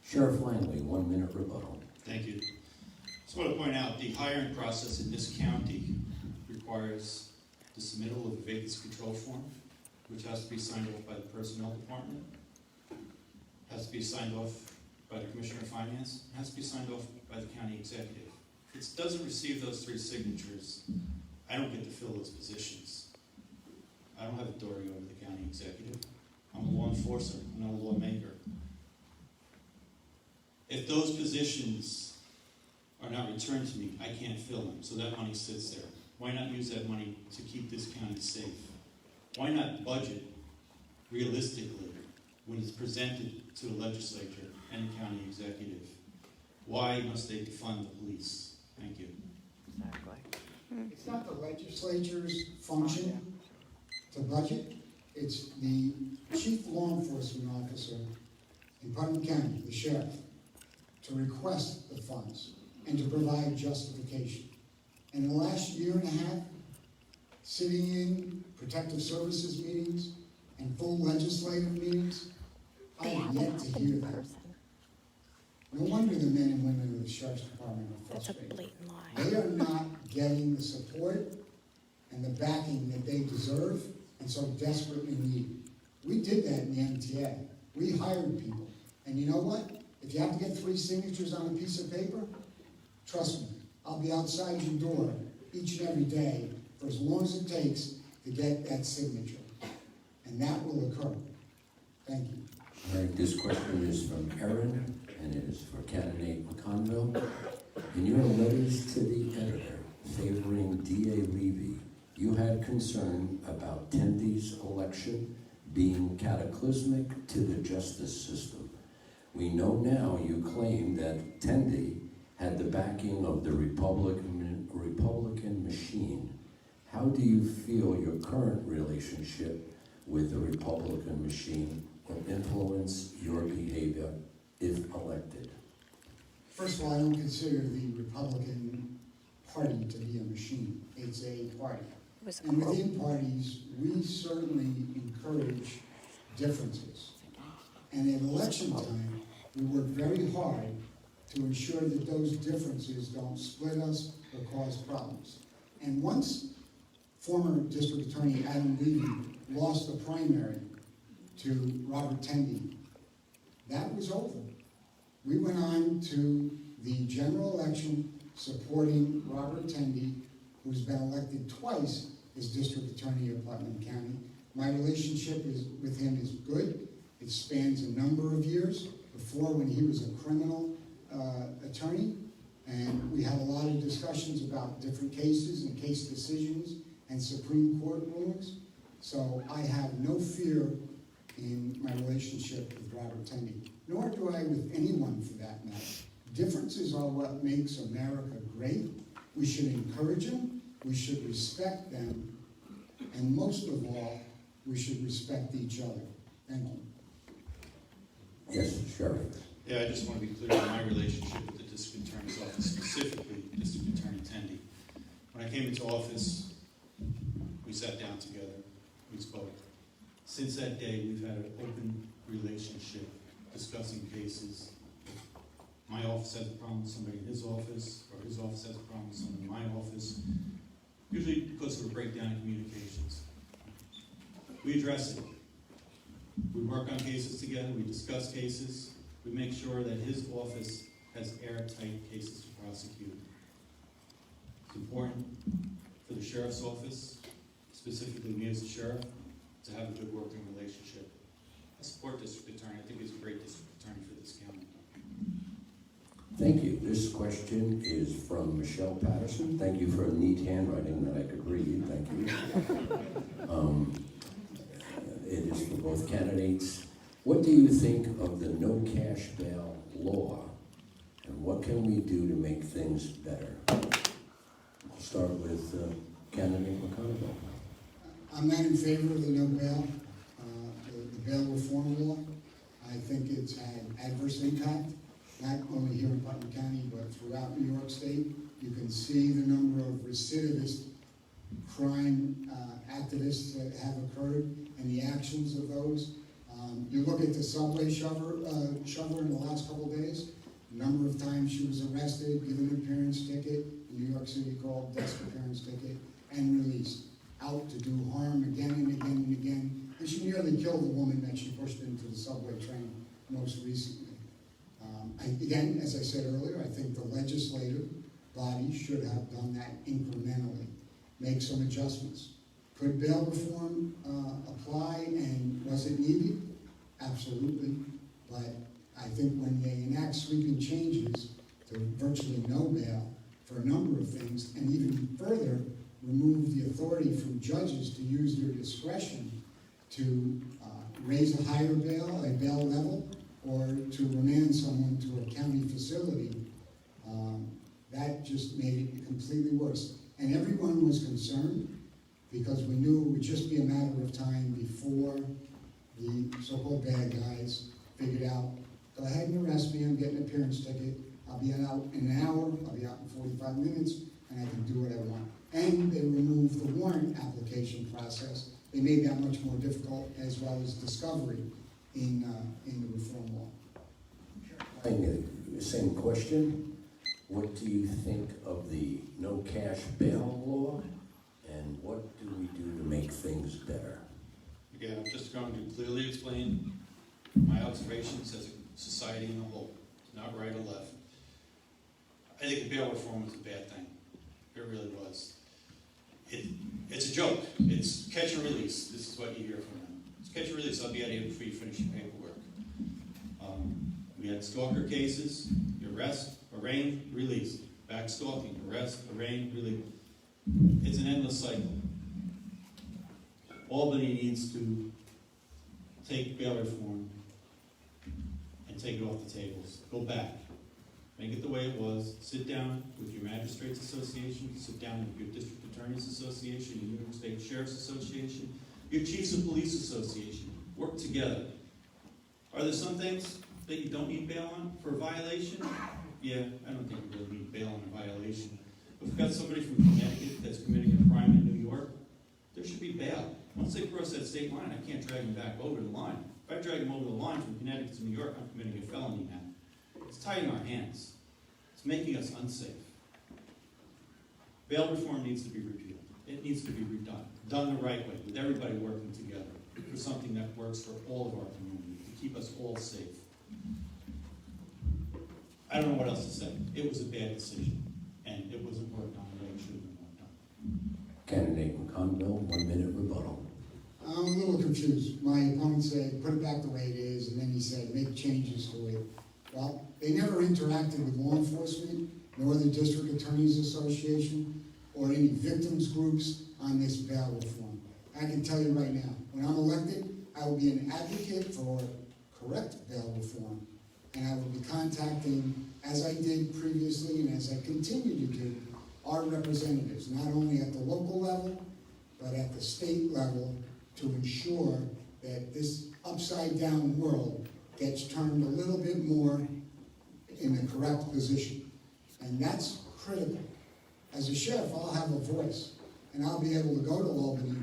Sheriff Langley, 1 minute rebuttal. Thank you. Just want to point out, the hiring process in this county requires the submittal of a vacancy control form, which has to be signed off by the personnel department, has to be signed off by the commissioner of finance, and has to be signed off by the county executive. If it doesn't receive those 3 signatures, I don't get to fill those positions. I don't have authority over the county executive. I'm a law enforcer, I'm not a lawmaker. If those positions are not returned to me, I can't fill them, so that money sits there. Why not use that money to keep this county safe? Why not budget realistically when it's presented to the legislature and the county executive? Why must they defund the police? Thank you. It's not the legislature's function to budget. It's the chief law enforcement officer in Putnam County, the sheriff, to request the funds and to provide justification. And in the last year and a half, sitting in protective services meetings and full legislative meetings, I have yet to hear that. No wonder the men and women of the Sheriff's Department are That's a frustrated. blatant lie. They are not getting the support and the backing that they deserve and so desperately need. We did that in the MTA. We hired people. And you know what? If you have to get 3 signatures on a piece of paper, trust me, I'll be outside your door each and every day for as long as it takes to get that signature. And that will occur. Thank you. All right, this question is from Erin, and it is for candidate McConville. In your letters to the editor favoring D.A. Levy, you had concern about Tendy's election being cataclysmic to the justice system. We know now you claim that Tendy had the backing of the Republican machine. How do you feel your current relationship with the Republican machine will influence your behavior if elected? First of all, I don't consider the Republican Party to be a machine. It's a party. And within parties, we certainly encourage differences. And at election time, we work very hard to ensure that those differences don't split us or cause problems. And once former District Attorney Adam Levy lost the primary to Robert Tendy, that was over. We went on to the general election supporting Robert Tendy, who's been elected twice as District Attorney of Putnam County. My relationship with him is good. It spans a number of years. Before, when he was a criminal attorney, and we had a lot of discussions about different cases and case decisions and Supreme Court rulings. So I have no fear in my relationship with Robert Tendy, nor do I with anyone for that matter. Differences are what makes America great. We should encourage them, we should respect them, and most of all, we should respect each other. Thank you. Yes, Sheriff. Yeah, I just want to be clear on my relationship with the District Attorney's Office, specifically District Attorney Tendy. When I came into office, we sat down together, we spoke. Since that day, we've had an open relationship, discussing cases. My office has a problem with somebody in his office, or his office has a problem with someone in my office, usually because of a breakdown in communications. We address it. We work on cases together, we discuss cases, we make sure that his office has airtight cases to prosecute. It's important for the sheriff's office, specifically me as a sheriff, to have a good working relationship. I support District Attorney. I think he's a great District Attorney for this county. Thank you. This question is from Michelle Patterson. Thank you for a neat handwriting that I could read. Thank you. It is for both candidates. What do you think of the no cash bail law, and what can we do to make things better? I'll start with candidate McConville. I'm not in favor of the no bail, the bail reform law. I think it's had adverse impact, not only here in Putnam County, but throughout New York State. You can see the number of recidivist crime activists that have occurred and the actions of those. You look at the subway shover in the last couple of days, the number of times she was arrested, given an appearance ticket, in New York City called desk appearance ticket, and released, out to do harm again and again and again. And she nearly killed the woman that she pushed into the subway train most recently. Again, as I said earlier, I think the legislative body should have done that incrementally, make some adjustments. Could bail reform apply, and was it needed? Absolutely. But I think when they enact sweeping changes to virtually no bail for a number of things, and even further remove the authority from judges to use their discretion to raise a higher bail, a bail level, or to remand someone to a county facility, that just made it completely worse. And everyone was concerned because we knew it would just be a matter of time before the so-called bad guys figured out, go ahead and arrest me, I'm getting an appearance ticket, I'll be out in an hour, I'll be out in 45 minutes, and I can do what I want. And they removed the warrant application process. They made that much more difficult, as well as discovery in the reform law. Same question. What do you think of the no cash bail law, and what do we do to make things better? Again, I'm just going to clearly explain my observations as a society in a whole, not right or left. I think the bail reform was a bad thing. It really was. It's a joke. It's catch and release. This is what you hear from them. It's catch and release. I'll be out of here before you finish your paperwork. We had stalker cases, arrest, arraign, release. Back stalking, arrest, arraign, release. It's an endless cycle. Albany needs to take bail reform and take it off the tables. Go back. Make it the way it was. Sit down with your Magistrates Association, sit down with your District Attorneys Association, your New York State Sheriff's Association, your Chiefs of Police Association. Work together. Are there some things that you don't need bail on for a violation? Yeah, I don't think you really need bail on a violation. If we've got somebody from Connecticut that's committing a crime in New York, there should be bail. Once they cross that state line, I can't drag them back over the line. If I drag them over the line from Connecticut to New York, I'm committing a felony now. It's tying our hands. It's making us unsafe. Bail reform needs to be repealed. It needs to be redone. Done the right way, with everybody working together for something that works for all of our community, to keep us all safe. I don't know what else to say. It was a bad decision, and it wasn't worked on the way it should have been worked on. Candidate McConville, 1 minute rebuttal. I'm a little confused. My opponent said, put it back the way it is, and then he said, make changes to it. Well, they never interacted with law enforcement, nor the District Attorneys Association, or any victims groups on this bail reform. I can tell you right now, when I'm elected, I will be an advocate for correct bail reform, and I will be contacting, as I did previously and as I continue to do, our representatives, not only at the local level, but at the state level, to ensure that this upside-down world gets turned a little bit more in the correct position. And that's critical. As a sheriff, I'll have a voice, and I'll be able to go to Albany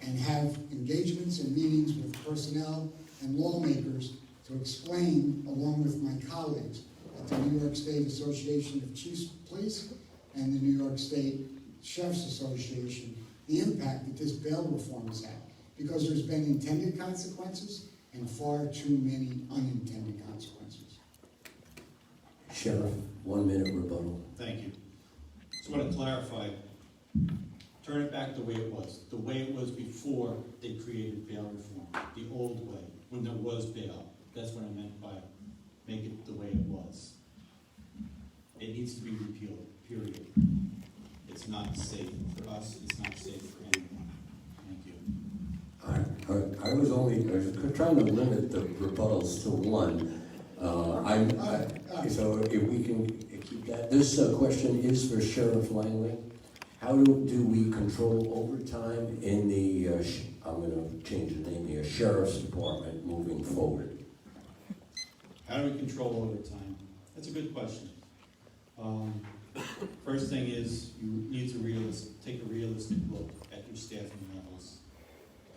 and have engagements and meetings with personnel and lawmakers to explain, along with my colleagues at the New York State Association of Chiefs of Police and the New York State Sheriff's Association, the impact that this bail reform has had. Because there's been intended consequences and far too many unintended consequences. Sheriff, 1 minute rebuttal. Thank you. Just want to clarify, turn it back the way it was before they created bail reform, the old way, when there was bail. That's what I meant by make it the way it was. It needs to be repealed, period. It's not safe for us, it's not safe for anyone. Thank you. All right. I was trying to limit the rebuttals to one. So if we can keep that. This question is for Sheriff Langley. How do we control overtime in the, I'm going to change the name here, Sheriff's Department moving forward? How do we control overtime? That's a good question. First thing is, you need to take a realistic look at your staffing levels.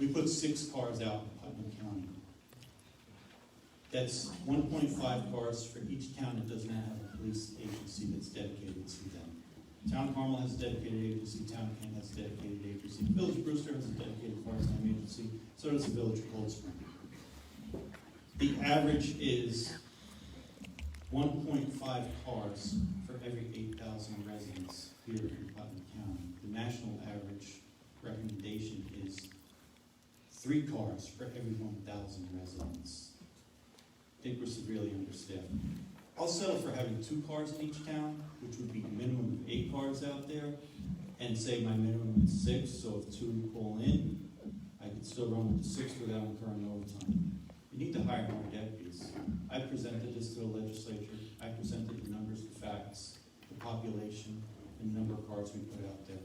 We put 6 cars out in Putnam County. That's 1.5 cars for each town that does not have a police agency that's dedicated to them. Town of Carmel has a dedicated agency, Town of Kent has a dedicated agency, Village of Brewster has a dedicated part-time agency, so does the Village of Cold Spring. The average is 1.5 cars for every 8,000 residents here in Putnam County. The national average recommendation is 3 cars for every 1,000 residents. I think we're severely understaffed. I'll settle for having 2 cars in each town, which would be a minimum of 8 cars out there, and say my minimum is 6, so if 2 call in, I could still run with the 6 without incurring overtime. You need to hire more deputies. I presented this to the legislature. I presented the numbers, the facts, the population, and the number of cars we put out there.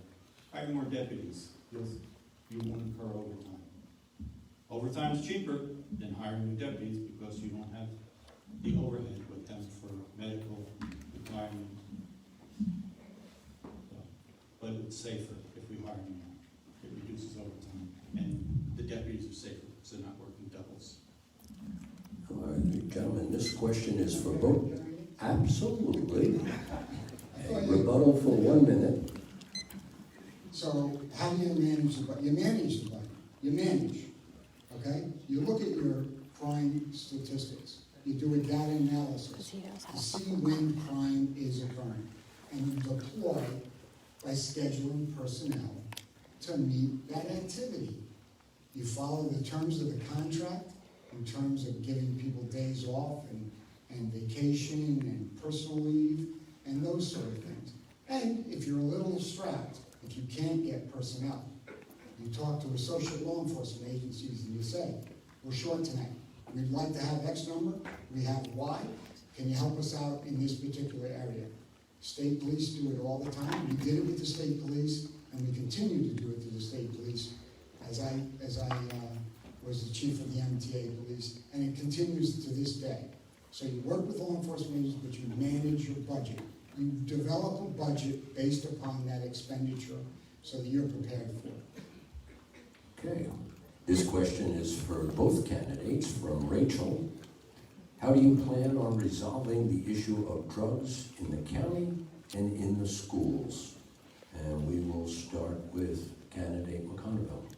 Hire more deputies. You won't incur overtime. Overtime is cheaper than hiring new deputies because you don't have the overhead with them for medical requirement. But it's safer if we hire them now. It reduces overtime. And the deputies are safer because they're not working doubles. All right, gentlemen, this question is for both. Absolutely. A rebuttal for 1 minute. So how do you manage the budget? You manage the budget. You manage, okay? You look at your crime statistics. You do a data analysis to see when crime is occurring. And you deploy by scheduling personnel to meet that activity. You follow the terms of the contract in terms of giving people days off and vacation and personal leave and those sort of things. And if you're a little strapped, if you can't get personnel, you talk to associate law enforcement agencies and you say, we're short tonight. We'd like to have X number. We have Y. Can you help us out in this particular area? State police do it all the time. We did it with the state police, and we continue to do it to the state police as I was the chief of the MTA police, and it continues to this day. So you work with law enforcement agencies, but you manage your budget. You develop a budget based upon that expenditure so that you're prepared for it. Okay. This question is for both candidates from Rachel. How do you plan on resolving the issue of drugs in the county and in the schools? And we will start with candidate McConville.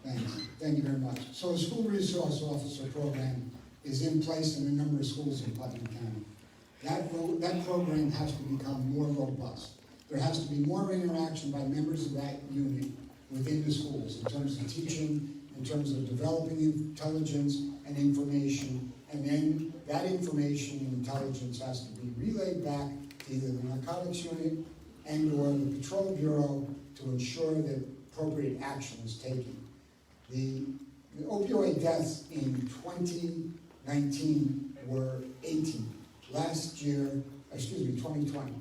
Thanks. Thank you very much. So the school resource officer program is in place in a number of schools in Putnam County. That program has to become more robust. There has to be more interaction by members of that unit within the schools in terms of teaching, in terms of developing intelligence and information, and then that information and intelligence has to be relayed back to either the narcotics unit and or the patrol bureau to ensure that appropriate action is taken. The opioid deaths in 2019 were 18. Last year, 2020.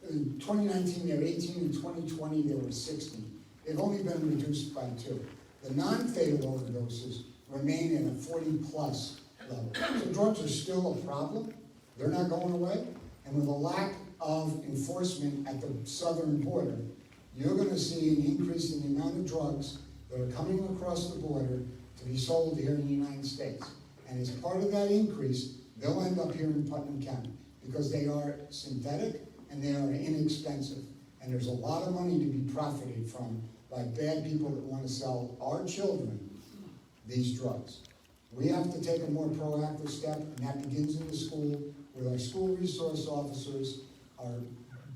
In 2019 they were 18, in 2020 they were 16. They've only been reduced by 2. The non-fatal overdoses remain at a 40+ level. So drugs are still a problem. They're not going away. And with a lack of enforcement at the southern border, you're going to see an increase in the amount of drugs that are coming across the border to be sold here in the United States. And as part of that increase, they'll end up here in Putnam County because they are synthetic and they are inexpensive. And there's a lot of money to be profited from by bad people that want to sell our children these drugs. We have to take a more proactive step, and that begins in the school with our school resource officers, our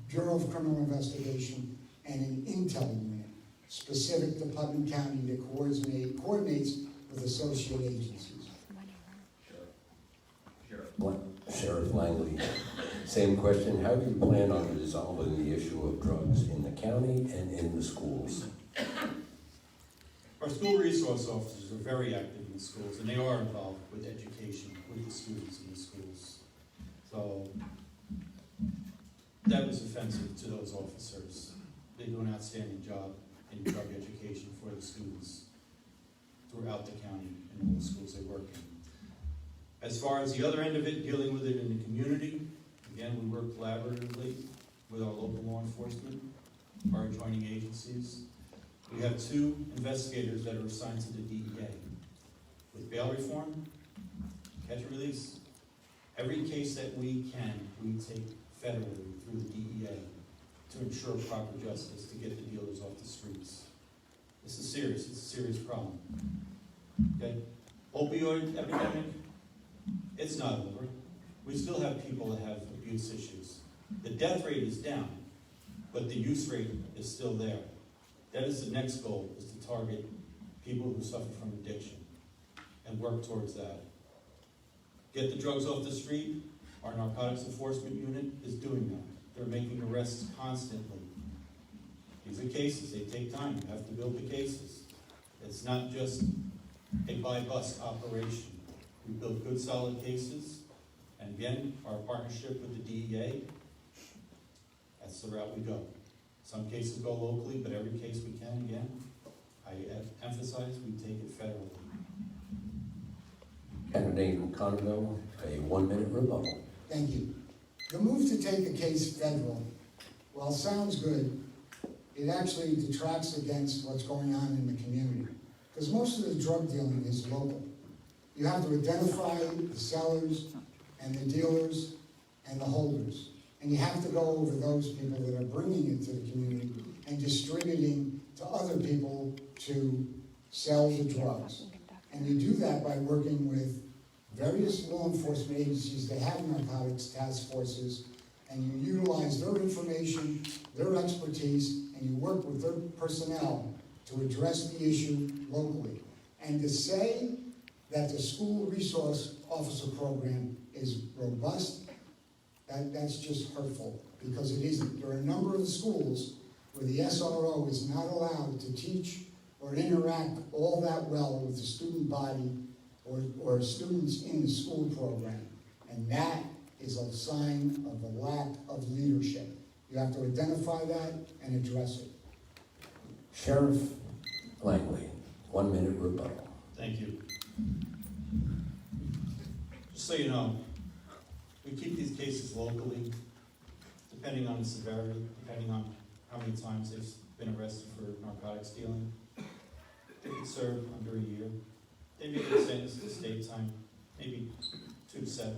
Bureau of Criminal Investigation, and an intel unit specific to Putnam County that coordinates with associate agencies. Sheriff Langley, same question. How do you plan on resolving the issue of drugs in the county and in the schools? Our school resource officers are very active in the schools, and they are involved with education, with the students in the schools. So that was offensive to those officers. They do an outstanding job in drug education for the students throughout the county and all the schools they work in. As far as the other end of it, dealing with it in the community, again, we work collaboratively with our local law enforcement, our adjoining agencies. We have 2 investigators that are assigned to the DEA. With bail reform, catch and release, every case that we can, we take federally through the DEA to ensure proper justice, to get the dealers off the streets. This is serious, it's a serious problem. Okay? Opioid epidemic, it's not over. We still have people that have abuse issues. The death rate is down, but the use rate is still there. That is the next goal, is to target people who suffer from addiction and work towards that. Get the drugs off the street. Our narcotics enforcement unit is doing that. They're making arrests constantly. These are cases, they take time. You have to build the cases. It's not just a buy-bust operation. We build good, solid cases. And again, our partnership with the DEA, that's the route we go. Some cases go locally, but every case we can, again, I emphasize, we take it federally. Candidate McConville, a 1-minute rebuttal. Thank you. The move to take the case federal, while sounds good, it actually detracts against what's going on in the community. Because most of the drug dealing is local. You have to identify the sellers and the dealers and the holders. And you have to go over those people that are bringing it to the community and distributing to other people to sell the drugs. And you do that by working with various law enforcement agencies that have narcotics task forces, and you utilize their information, their expertise, and you work with their personnel to address the issue locally. And to say that the school resource officer program is robust, that's just hurtful, because it isn't. There are a number of schools where the SRO is not allowed to teach or interact all that well with the student body or students in the school program. And that is a sign of a lack of leadership. You have to identify that and address it. Sheriff Langley, 1-minute rebuttal. Thank you. Just so you know, we keep these cases locally, depending on the severity, depending on how many times they've been arrested for narcotics dealing. They can serve under a year. They may get sentenced to state time, maybe 2 to 7.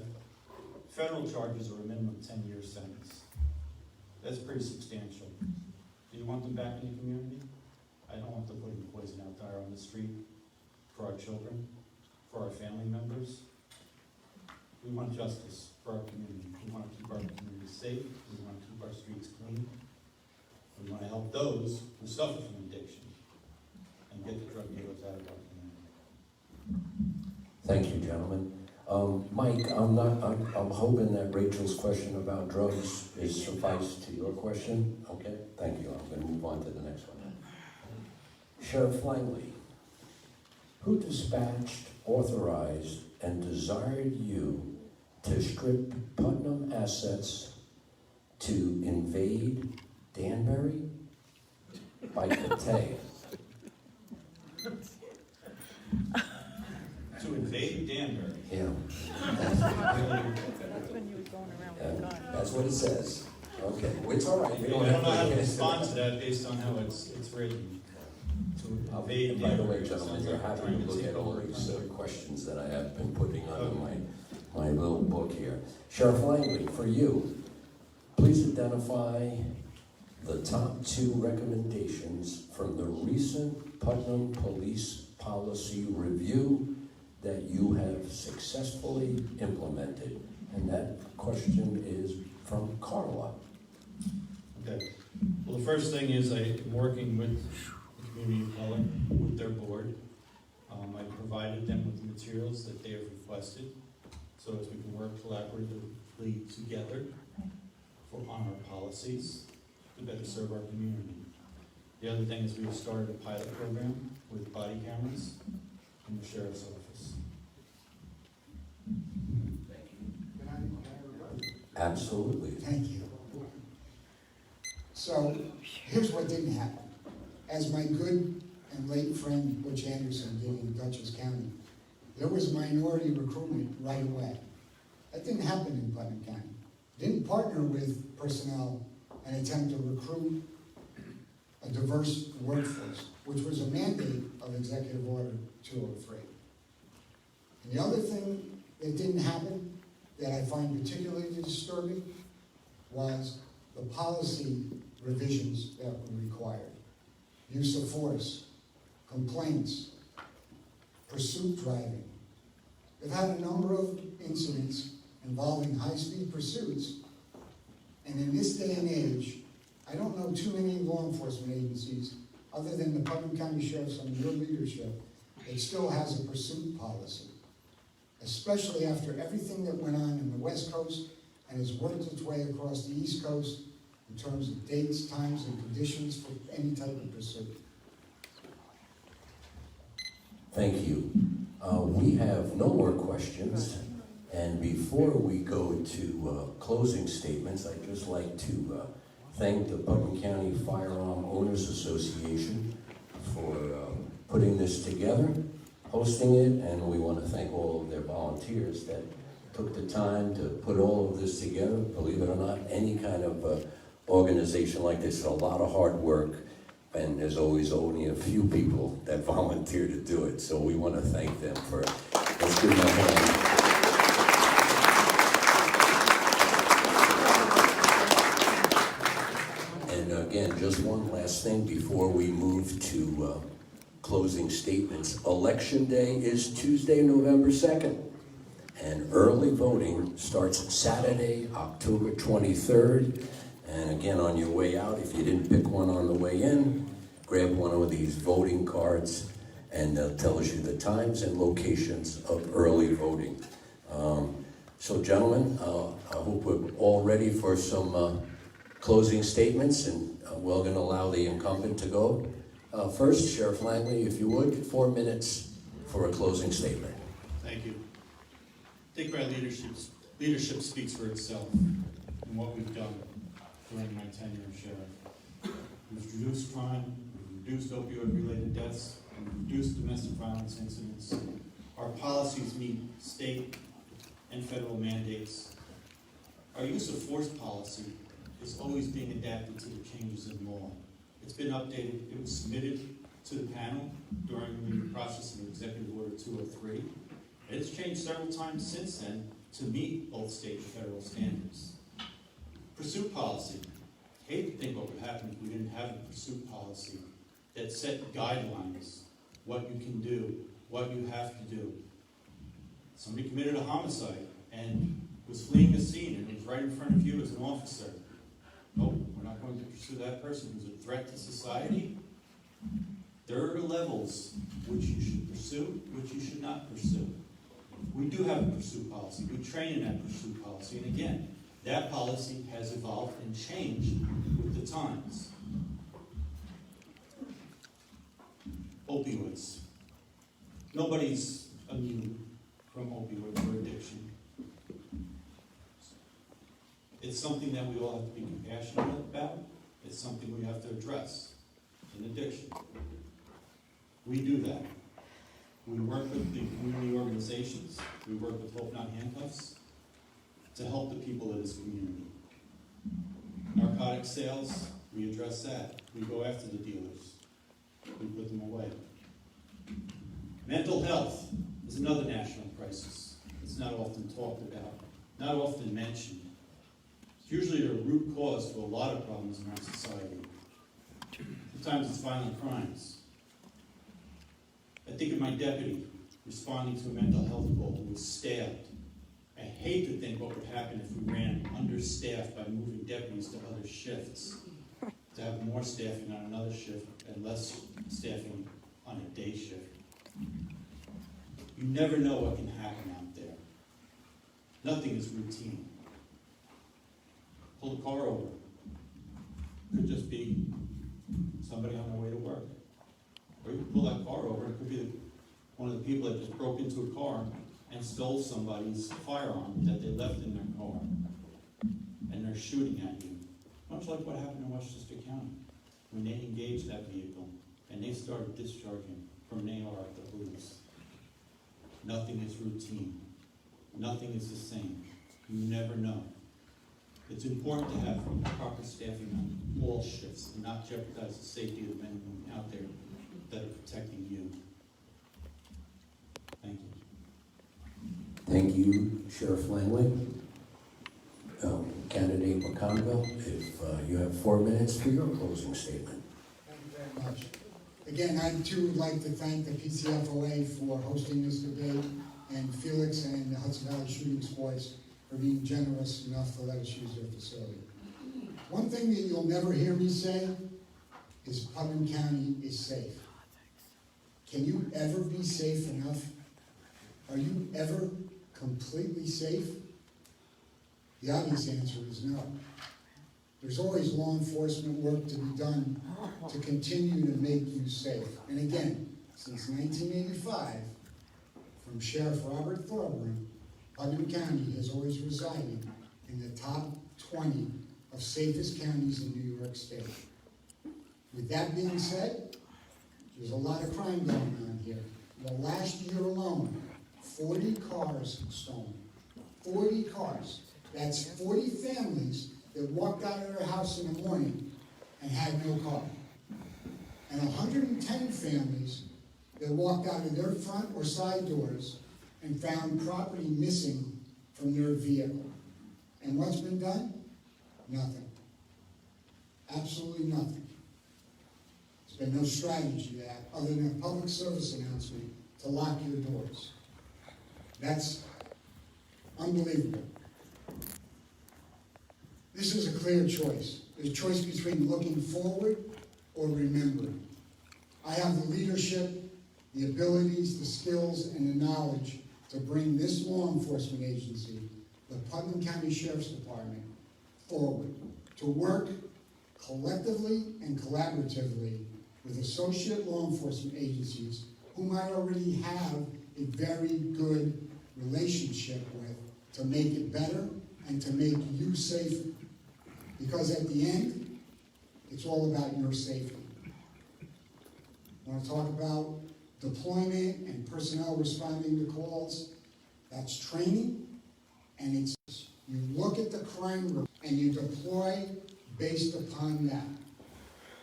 Federal charges are a minimum 10-year sentence. That's pretty substantial. Do you want them back in the community? I don't want them putting poison out there on the street for our children, for our family members. We want justice for our community. We want to keep our community safe. We want to keep our streets clean. We want to help those who suffer from addiction and get the drug dealers out of our community. Thank you, gentlemen. Mike, I'm hoping that Rachel's question about drugs is suffice to your question. Okay, thank you. I'm going to move on to the next one. Sheriff Langley, who dispatched, authorized, and desired you to strip Putnam assets to invade Danbury by Cathay? To invade Danbury. Yeah. That's what it says. Okay, it's all right. I don't know how to respond to that based on how it's written. To invade And by the way, Danbury. gentlemen, you're happy to look at all these questions that I have been putting on my little book here. Sheriff Langley, for you, please identify the top 2 recommendations from the recent Putnam Police Policy Review that you have successfully implemented. And that question is from Carla. Okay. Well, the first thing is I'm working with the community of color, with their board. I provided them with the materials that they have requested, so as we can work collaboratively together on our policies to better serve our community. The other thing is we've started a pilot program with body cameras in the sheriff's office. Absolutely. Thank you. So, here's what didn't happen. As my good and late friend Butch Anderson did in Dutchess County, there was minority recruitment right away. That didn't happen in Putnam County. Didn't partner with personnel and attempt to recruit a diverse workforce, which was a mandate of Executive Order 203. And the other thing that didn't happen that I find particularly disturbing was the policy revisions that were required. Use of force, complaints, pursuit driving. They've had a number of incidents involving high-speed pursuits, and in this day and age, I don't know too many law enforcement agencies, other than the Putnam County Sheriff's under your leadership, that still has a pursuit policy, especially after everything that went on in the West Coast and has worked its way across the East Coast in terms of dates, times, and conditions for any type of pursuit. Thank you. We have no more questions. And before we go to closing statements, I'd just like to thank the Putnam County Firearm Owners Association for putting this together, hosting it, and we want to thank all of their volunteers that took the time to put all of this together. Believe it or not, any kind of organization like this is a lot of hard work, and there's always only a few people that volunteer to do it. So we want to thank them for it. Let's give them a hand. And again, just one last thing before we move to closing statements. Election Day is Tuesday, November 2nd. And early voting starts Saturday, October 23rd. And again, on your way out, if you didn't pick one on the way in, grab one of these voting cards, and it tells you the times and locations of early voting. So gentlemen, I hope we're all ready for some closing statements, and we're going to allow the incumbent to go. First, Sheriff Langley, if you would, 4 minutes for a closing statement. Thank you. I think our leadership speaks for itself and what we've done during my tenure as sheriff. We've reduced crime, we've reduced opioid-related deaths, we've reduced domestic violence incidents. Our policies meet state and federal mandates. Our use of force policy is always being adapted to the changes in law. It's been updated. It was submitted to the panel during the process of Executive Order 203. It's changed several times since then to meet both state and federal standards. Pursuit policy. Hate to think what would happen if we didn't have a pursuit policy that set guidelines, what you can do, what you have to do. Somebody committed a homicide and was fleeing a scene and was right in front of you as an officer. Nope, we're not going to pursue that person who's a threat to society. There are levels which you should pursue, which you should not pursue. We do have a pursuit policy. We train in that pursuit policy. And again, that policy has evolved and changed with the times. Opioids. Nobody's immune from opioids or addiction. It's something that we all have to be compassionate about. It's something we have to address. It's an addiction. We do that. We work with the community organizations. We work with Hope Not Handcuffs to help the people of this community. Narcotic sales, we address that. We go after the dealers. We put them away. Mental health is another national crisis. It's not often talked about, not often mentioned. It's usually a root cause for a lot of problems in our society. Sometimes it's violent crimes. I think of my deputy responding to a mental health call who was stabbed. I hate to think what would happen if we ran understaffed by moving deputies to other shifts, to have more staffing on another shift and less staffing on a day shift. You never know what can happen out there. Nothing is routine. Pull the car over. Could just be somebody on their way to work. Or you can pull that car over, it could be one of the people that just broke into a car and stole somebody's firearm that they left in their car. And they're shooting at you. Much like what happened in Westchester County, when they engaged that vehicle and they started discharging from an AR at the police. Nothing is routine. Nothing is the same. You never know. It's important to have proper staffing on all shifts and not jeopardize the safety of the men and women out there that are protecting you. Thank you. Thank you, Sheriff Langley. Candidate McConville, if you have 4 minutes for your closing statement. Thank you very much. Again, I too would like to thank the PCFOA for hosting this debate, and Felix and the Hudson Valley Shooting Sports for being generous enough to let us use their facility. One thing that you'll never hear me say is Putnam County is safe. Can you ever be safe enough? Are you ever completely safe? The obvious answer is no. There's always law enforcement work to be done to continue to make you safe. And again, since 1985, from Sheriff Robert Thorburn, Putnam County has always resided in the top 20 of safest counties in New York State. With that being said, there's a lot of crime going on here. The last year alone, 40 cars stolen. 40 cars. That's 40 families that walked out of their house in the morning and had no car. And 110 families that walked out of their front or side doors and found property missing from their vehicle. And what's been done? Nothing. Absolutely nothing. There's been no strategy to that other than a public service announcement to lock your doors. That's unbelievable. This is a clear choice. There's a choice between looking forward or remembering. I have the leadership, the abilities, the skills, and the knowledge to bring this law enforcement agency, the Putnam County Sheriff's Department, forward, to work collectively and collaboratively with associate law enforcement agencies whom I already have a very good relationship with to make it better and to make you safer. Because at the end, it's all about your safety. I want to talk about deployment and personnel responding to calls. That's training, and it's you look at the crime and you deploy based upon that.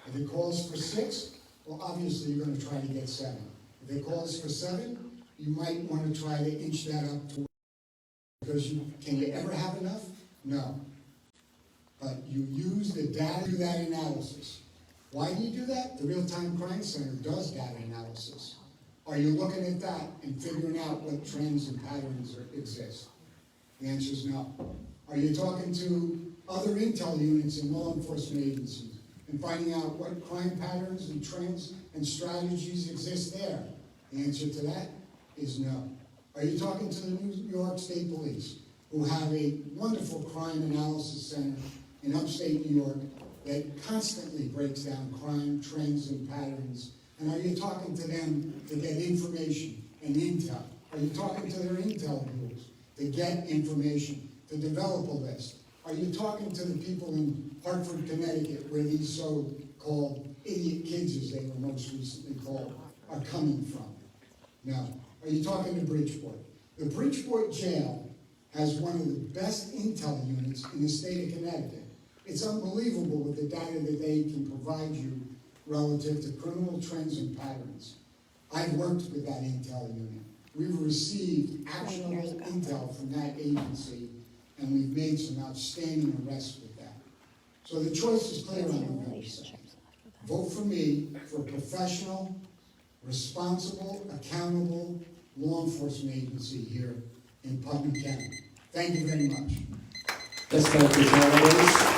If it calls for 6, well, obviously you're going to try to get 7. If it calls for 7, you might want to try to inch that up to, because can you ever have enough? No. But you use the data to do that analysis. Why do you do that? The Real-Time Crime Center does data analysis. Are you looking at that and figuring out what trends and patterns exist? The answer is no. Are you talking to other intel units in law enforcement agencies and finding out what crime patterns and trends and strategies exist there? The answer to that is no. Are you talking to the New York State Police, who have a wonderful crime analysis center in upstate New York that constantly breaks down crime, trends, and patterns? And are you talking to them to get information and intel? Are you talking to their intel groups to get information, to develop a list? Are you talking to the people in Hartford, Connecticut, where these so-called idiot kids, as they were most recently called, are coming from? No. Are you talking to Bridgeport? The Bridgeport jail has one of the best intel units in the state of Connecticut. It's unbelievable with the data that they can provide you relative to criminal trends and patterns. I've worked with that intel unit. We've received actionable intel from that agency, and we've made some outstanding arrests with that. So the choice is clear on November 2nd. Vote for me for a professional, responsible, accountable law enforcement agency here in Putnam County. Thank you very much. Let's thank the candidates.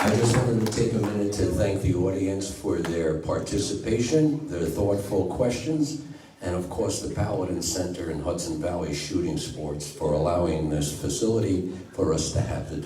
I just wanted to take a minute to thank the audience for their participation, their thoughtful questions, and of course the Palladin Center and Hudson Valley Shooting Sports for allowing this facility for us to have the